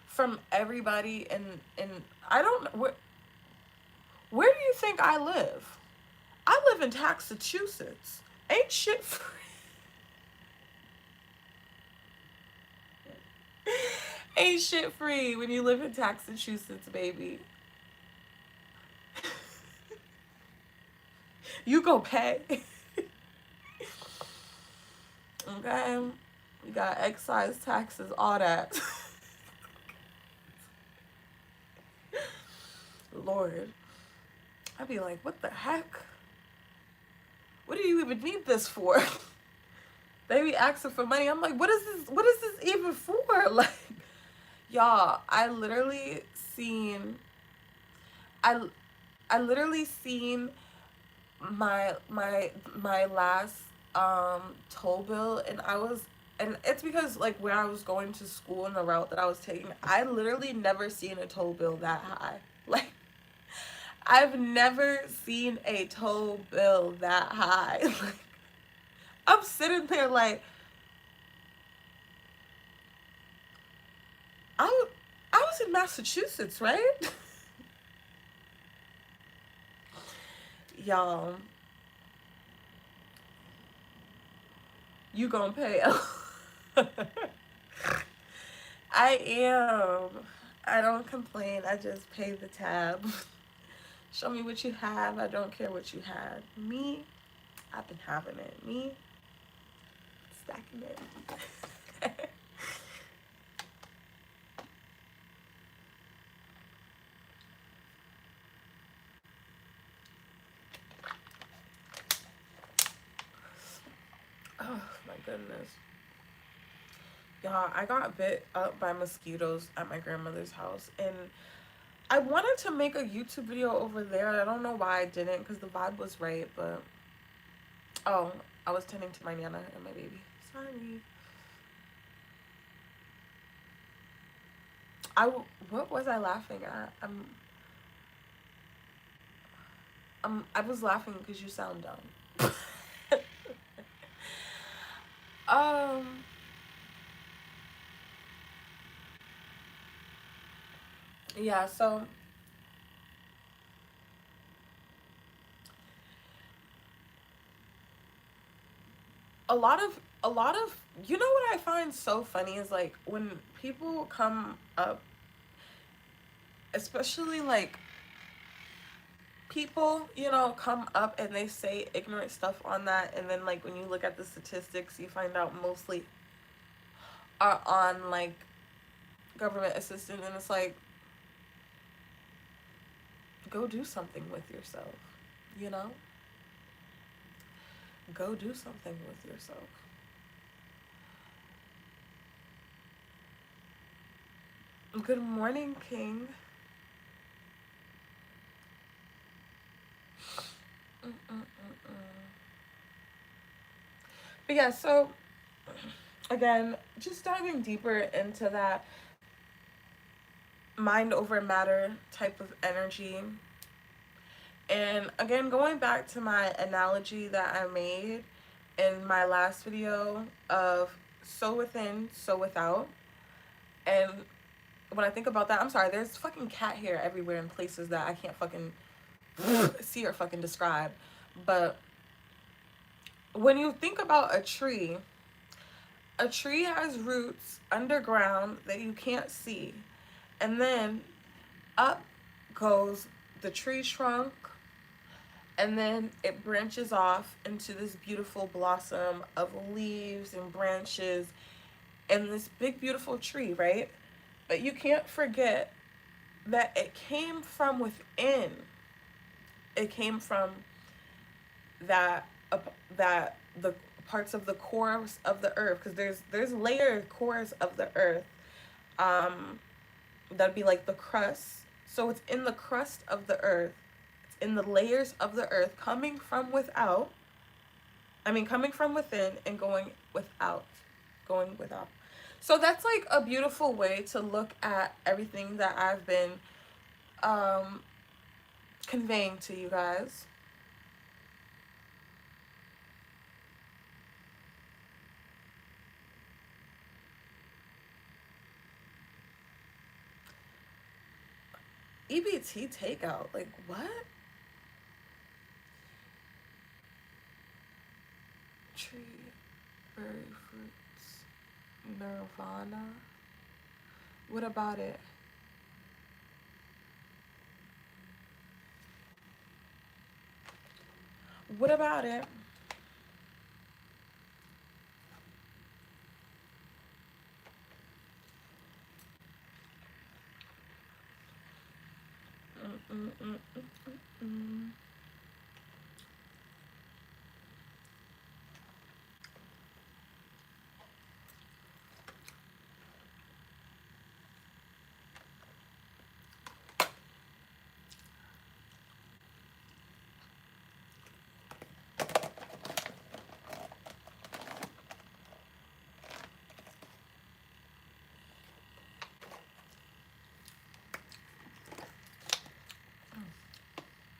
From everybody, and I don't know where do you think I live? I live in Massachusetts. Ain't shit free. Ain't shit free when you live in Massachusetts, baby. You go pay. Okay? We got excise taxes, all that. Lord. I'd be like, what the heck? What do you even need this for? They be asking for money. I'm like, what is this? What is this even for? Like, y'all, I I literally seen my last toll bill, and it's because like where I was going to school and the route that I was taking, I literally never seen a toll bill that high. Like, I've never seen a toll bill that high. Like, I'm sitting there like I I was in Massachusetts, right? Y'all, you gonna pay. I am. I don't complain. I just pay the tab. Show me what you have. I don't care what you had. Me, I've been having it. Me, stacking it. goodness. Y'all, I got bit up by mosquitoes at my grandmother's house, and I wanted to make a YouTube video over there. I don't know why I didn't, because the vibe was right, but oh, I was tending to my Nana and my baby. Sorry. What was I laughing at? I was laughing because you sound dumb. um, yeah, so a lot of you know what I find so funny is like when people come up, especially like people, you know, come up and they say ignorant stuff on that, and then like when you look at the statistics, you find out mostly are on like government assistance, and it's like, go do something with yourself, you know? Go do something with yourself. Good morning, King. But yeah, so again, just diving deeper into that mind over matter type of energy. And again, going back to my analogy that I made in my last video of so within, so without. And when I think about that, I'm sorry, there's fucking cat hair everywhere in places that I can't fucking see or fucking describe. But when you think about a tree has roots underground that you can't see. And then up goes the tree trunk, and then it branches off into this beautiful blossom of leaves and branches and this big beautiful tree, right? But you can't forget that it came from within. It came from that that the parts of the cores of the earth, because there's layered cores of the earth, um that'd be like the crust. So it's in the crust of the earth, it's in the layers of the earth, coming from without, coming from within and going without. So that's like a beautiful way to look at everything that I've been um conveying to you guys. EBT takeout, like what? Tree, berry fruits, nirvana. What about it? What about it? Mm-mm-mm-mm-mm.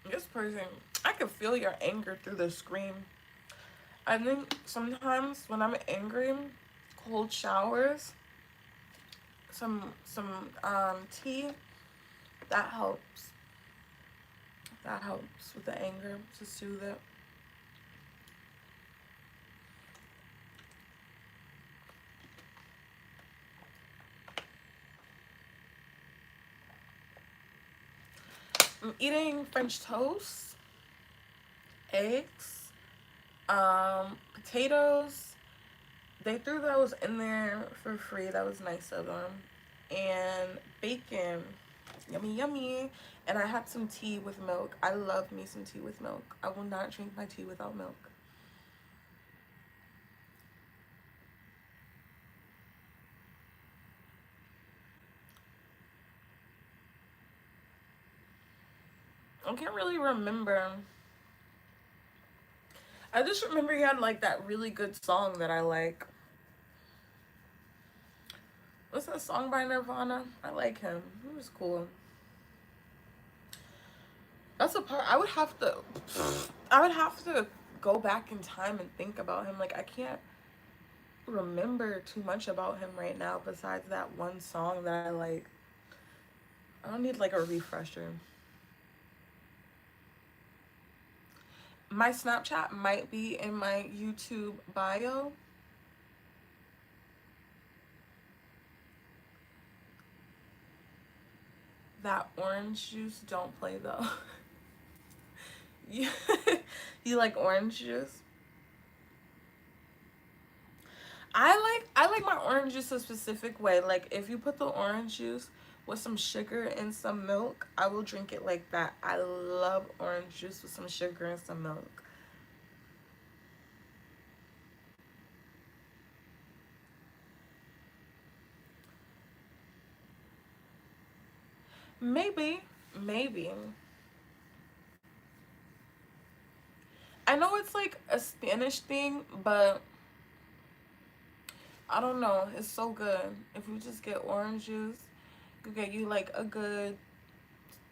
This person, I can feel your anger through the screen. I think sometimes when I'm angry, cold showers, some tea, that helps. That helps with the anger to soothe it. I'm eating French toast, eggs, potatoes. They threw those in there for free. That was nice of them. And bacon. Yummy, yummy. And I had some tea with milk. I love me some tea with milk. I will not drink my tea without milk. I can't really remember. I just remember he had like that really good song that I like. What's that song by Nirvana? I like him. He was cool. That's a part I would have to go back in time and think about him. Like I can't remember too much about him right now besides that one song that I like. I don't need like a refresher. My Snapchat might be in my YouTube bio. That orange juice, don't play though. you, you like orange juice? I like my orange juice a specific way. Like if you put the orange juice with some sugar and some milk, I will drink it like that. I love orange juice with some sugar and some milk. Maybe, maybe. I know it's like a Spanish thing, but I don't know. It's so good. If you just get orange juice, you get you like a good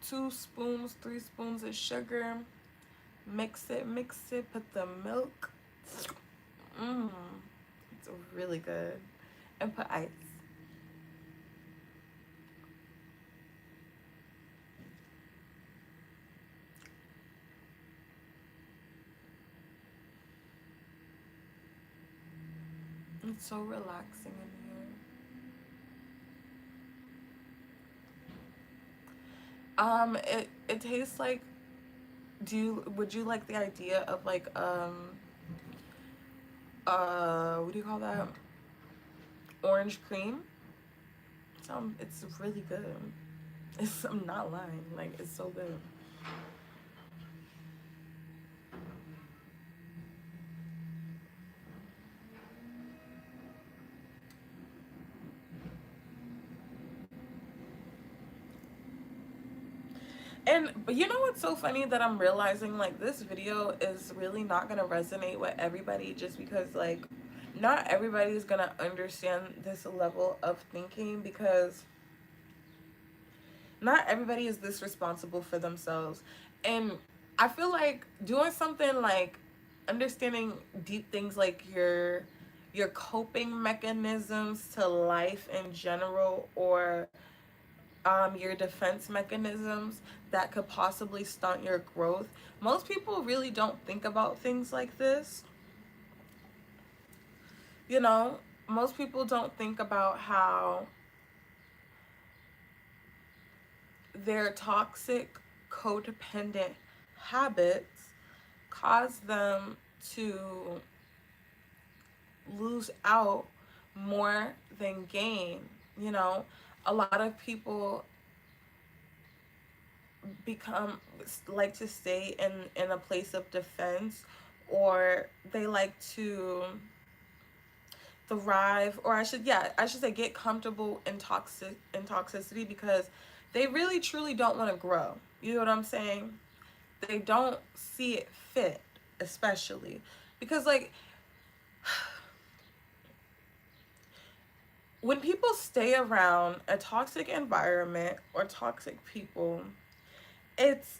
2 spoons, 3 spoons of sugar. Mix it, put the milk. Mmm, it's really good. And put ice. It's so relaxing in here. It tastes like, would you like the idea of like what do you call that? Orange cream? It's really good. I'm not lying. Like it's so good. And but you know what's so funny that I'm realizing like this video is really not gonna resonate with everybody just because like not everybody's gonna understand this level of thinking because not everybody is this responsible for themselves. And I feel like doing something like understanding deep things like your coping mechanisms to life in general or your defense mechanisms that could possibly stunt your growth. Most people really don't think about things like this. You know, most people don't think about how their toxic, codependent habits cause them to lose out more than gain. You know, a lot of people become like to stay in a place of defense, or they like to thrive, or I should say get comfortable in toxicity because they really truly don't want to grow. You know what I'm saying? They don't see it fit, especially because like when people stay around a toxic environment or toxic people, it's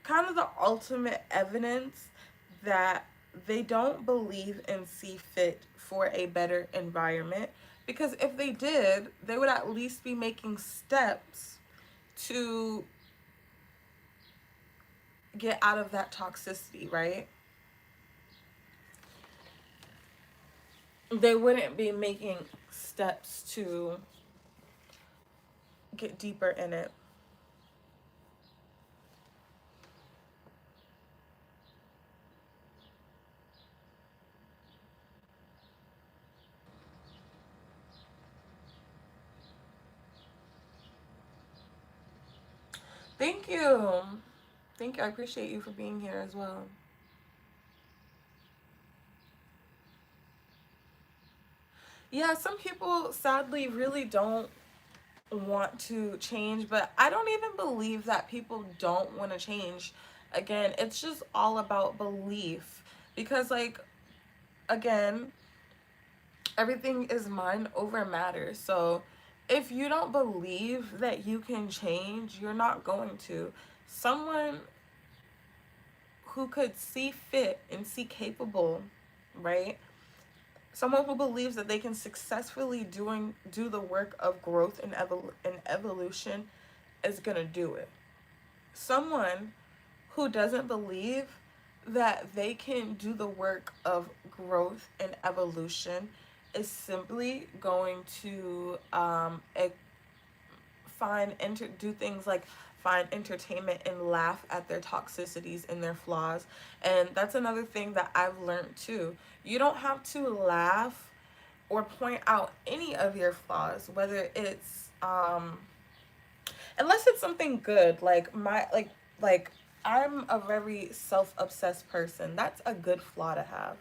kind of the ultimate evidence that they don't believe and see fit for a better environment, because if they did, they would at least be making steps to get out of that toxicity, right? They wouldn't be making steps to get deeper in it. Thank you. Thank you. I appreciate you for being here as well. Yeah, some people sadly really don't want to change, but I don't even believe that people don't want to change. Again, it's just all about belief, because like, again, everything is mind over matter. So if you don't believe that you can change, you're not going to. Someone who could see fit and see capable, right? Someone who believes that they can successfully do the work of growth and evolution is gonna do it. Someone who doesn't believe that they can do the work of growth and evolution is simply going to do things like find entertainment and laugh at their toxicities and their flaws. And that's another thing that I've learned too. You don't have to laugh or point out any of your flaws, whether it's unless it's something good, like I'm a very self-obsessed person. That's a good flaw to have.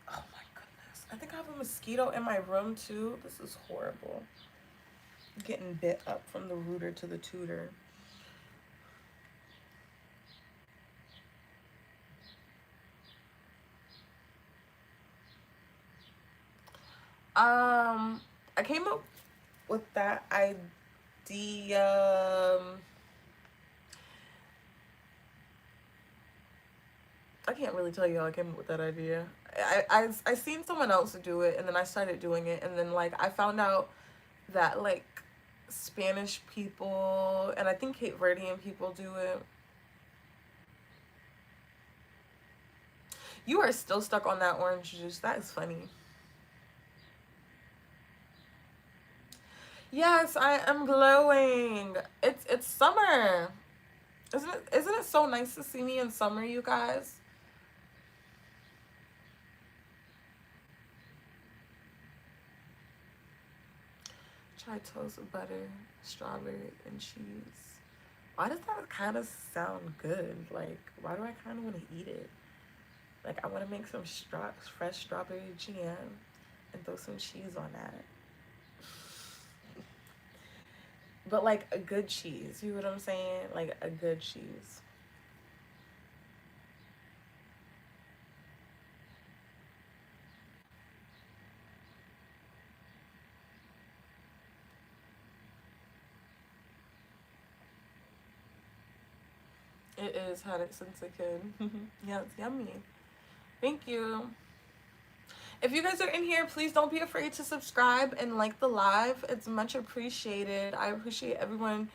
Oh my goodness, I think I have a mosquito in my room too. This is horrible. Getting bit up from the rooter to the tutor. I came up with that idea. I can't really tell you how I came up with that idea. I seen someone else do it, and then I started doing it, and then like I found out that like Spanish people and I think Cape Verdean people do it. You are still stuck on that orange juice. That is funny. Yes, I am glowing. It's summer. Isn't it so nice to see me in summer, you guys? Try toast with butter, strawberry, and cheese. Why does that kind of sound good? Like, why do I kind of want to eat it? Like, I want to make some fresh strawberry jam and throw some cheese on that. But like a good cheese, you know what I'm saying? Like a good cheese. It is had it since a kid. Yeah, it's yummy. Thank you. If you guys are in here, please don't be afraid to subscribe and like the live. It's much appreciated. I appreciate everyone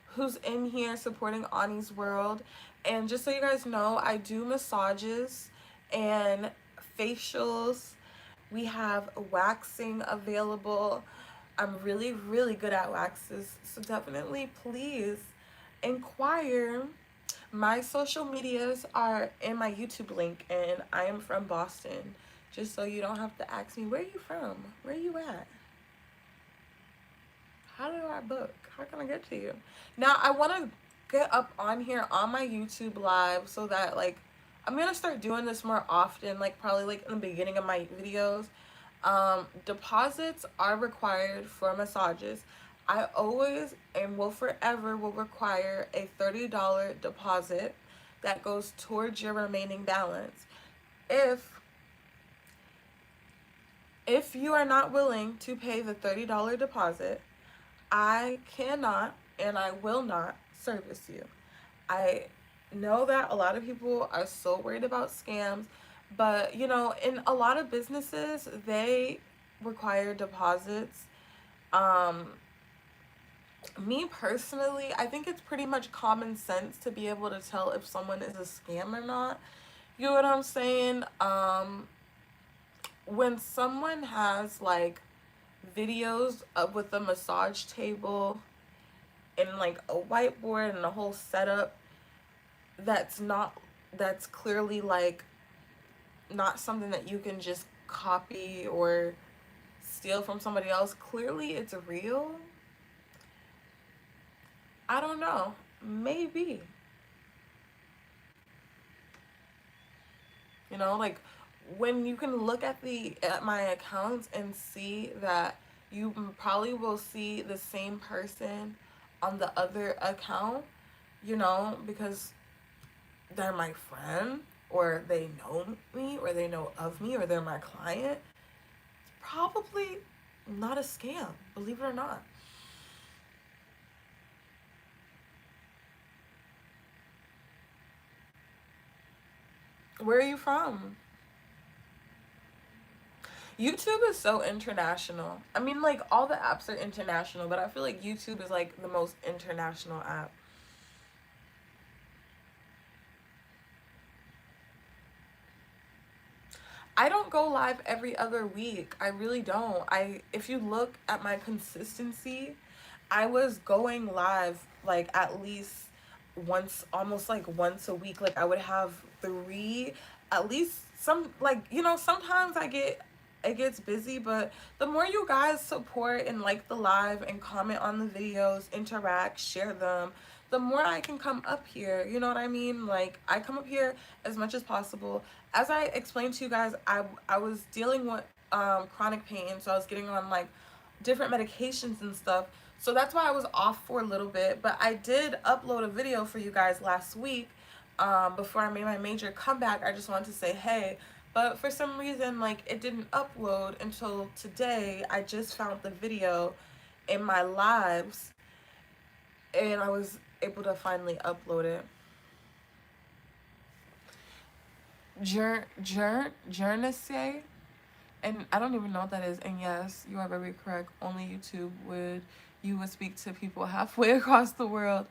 who's in here supporting Ani's World. And just so you guys know, I do massages and facials. We have waxing available. I'm really, really good at waxes. So definitely, please inquire. My social medias are in my YouTube link, and I am from Boston. Just so you don't have to ask me, where are you from? Where are you at? How do I book? How can I get to you? Now, I want to get up on here on my YouTube live so that, like, I'm going to start doing this more often, like, probably, like, in the beginning of my videos. Deposits are required for massages. I always and will forever will require a $30 deposit that goes towards your remaining balance. If you are not willing to pay the $30 deposit, I cannot and I will not service you. I know that a lot of people are so worried about scams, but you know, in a lot of businesses, they require deposits. Um, Me personally, I think it's pretty much common sense to be able to tell if someone is a scam or not. You know what I'm saying? When someone has like videos of with a massage table and like a whiteboard and a whole setup that's not that's clearly like not something that you can just copy or steal from somebody else, clearly it's real. I don't know, maybe, like when you can look at my accounts and see that you probably will see the same person on the other account, you know, because they're my friend, or they know me, or they know of me, or they're my client. Probably not a scam, believe it or not. Where are you from? YouTube is so international. I mean, like, all the apps are international, but I feel like YouTube is like the most international app. I don't go live every other week. I really don't. If you look at my consistency, I was going live like at least once, almost like once a week. Like I would have three, at least some, like, you know, sometimes it gets busy, but the more you guys support and like the live and comment on the videos, interact, share them, the more I can come up here. You know what I mean? Like I come up here as much as possible. As I explained to you guys, I was dealing with chronic pain, so I was getting on like different medications and stuff. So that's why I was off for a little bit. But I did upload a video for you guys last week, before I made my major comeback. I just wanted to say hey. But for some reason, like, it didn't upload until today. I just found the video in my lives, and I was able to finally upload it. Journesse, and I don't even know what that is. And yes, you are very correct. Only YouTube would speak to people halfway across the world.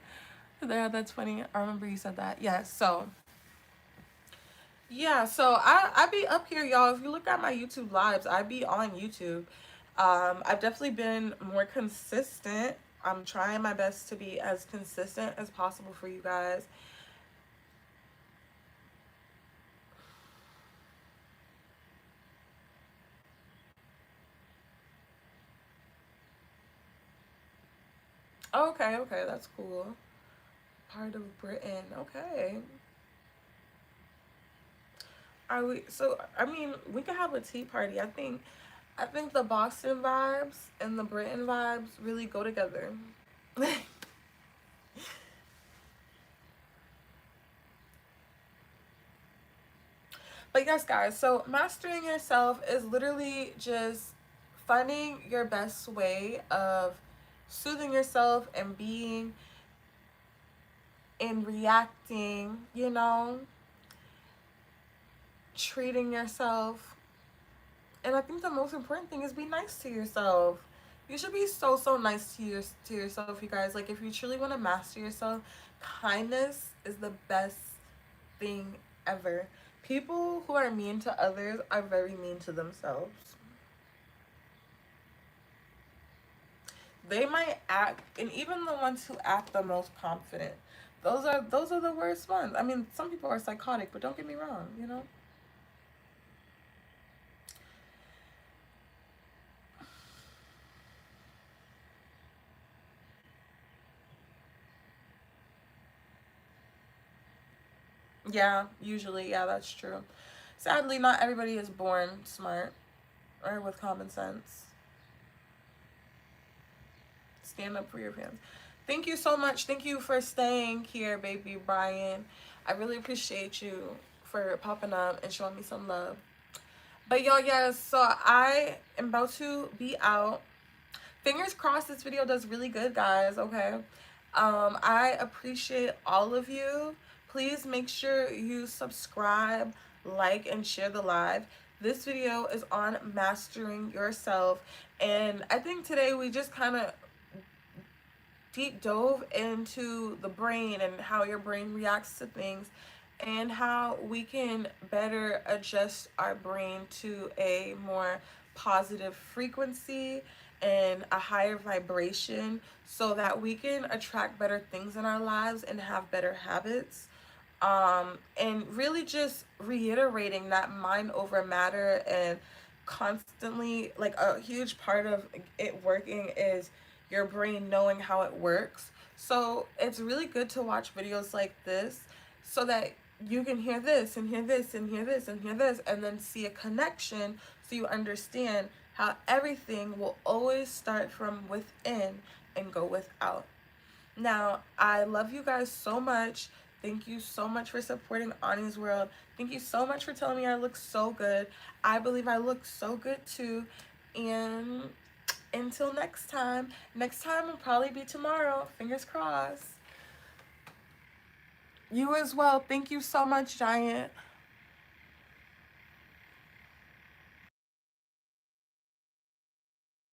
Yeah, that's funny. I remember you said that. Yes, so yeah, so I be up here, y'all. If you look at my YouTube lives, I be on YouTube. I've definitely been more consistent. I'm trying my best to be as consistent as possible for you guys. Okay, okay, that's cool. Part of Britain. Okay. Are we, so I mean, we could have a tea party. I think the Boston vibes and the Britain vibes really go together. But yes, guys, so mastering yourself is literally just finding your best way of soothing yourself and being and reacting, you know, treating yourself. And I think the most important thing is be nice to yourself. You should be so nice to yourself, you guys. Like if you truly want to master yourself, kindness is the best thing ever. People who are mean to others are very mean to themselves. They might act, and even the ones who act the most confident, those are the worst ones. I mean, some people are psychotic, but don't get me wrong, you know. Yeah, usually, yeah, that's true. Sadly, not everybody is born smart or with common sense. Stand up for your fans. Thank you so much. Thank you for staying here, baby Brian. I really appreciate you for popping up and showing me some love. But y'all, yes, so I am about to be out. Fingers crossed this video does really good, guys, okay? I appreciate all of you. Please make sure you subscribe, like, and share the live. This video is on mastering yourself, and I think today we just kind of deep dove into the brain and how your brain reacts to things, and how we can better adjust our brain to a more positive frequency and a higher vibration so that we can attract better things in our lives and have better habits. And really just reiterating that mind over matter, and constantly, like, a huge part of it working is your brain knowing how it works. So it's really good to watch videos like this so that you can hear this and hear this and hear this and hear this, and then see a connection so you understand how everything will always start from within and go without. Now, I love you guys so much. Thank you so much for supporting Ani's World. Thank you so much for telling me I look so good. I believe I look so good too. And until next time will probably be tomorrow. Fingers crossed. You as well. Thank you so much, Giant.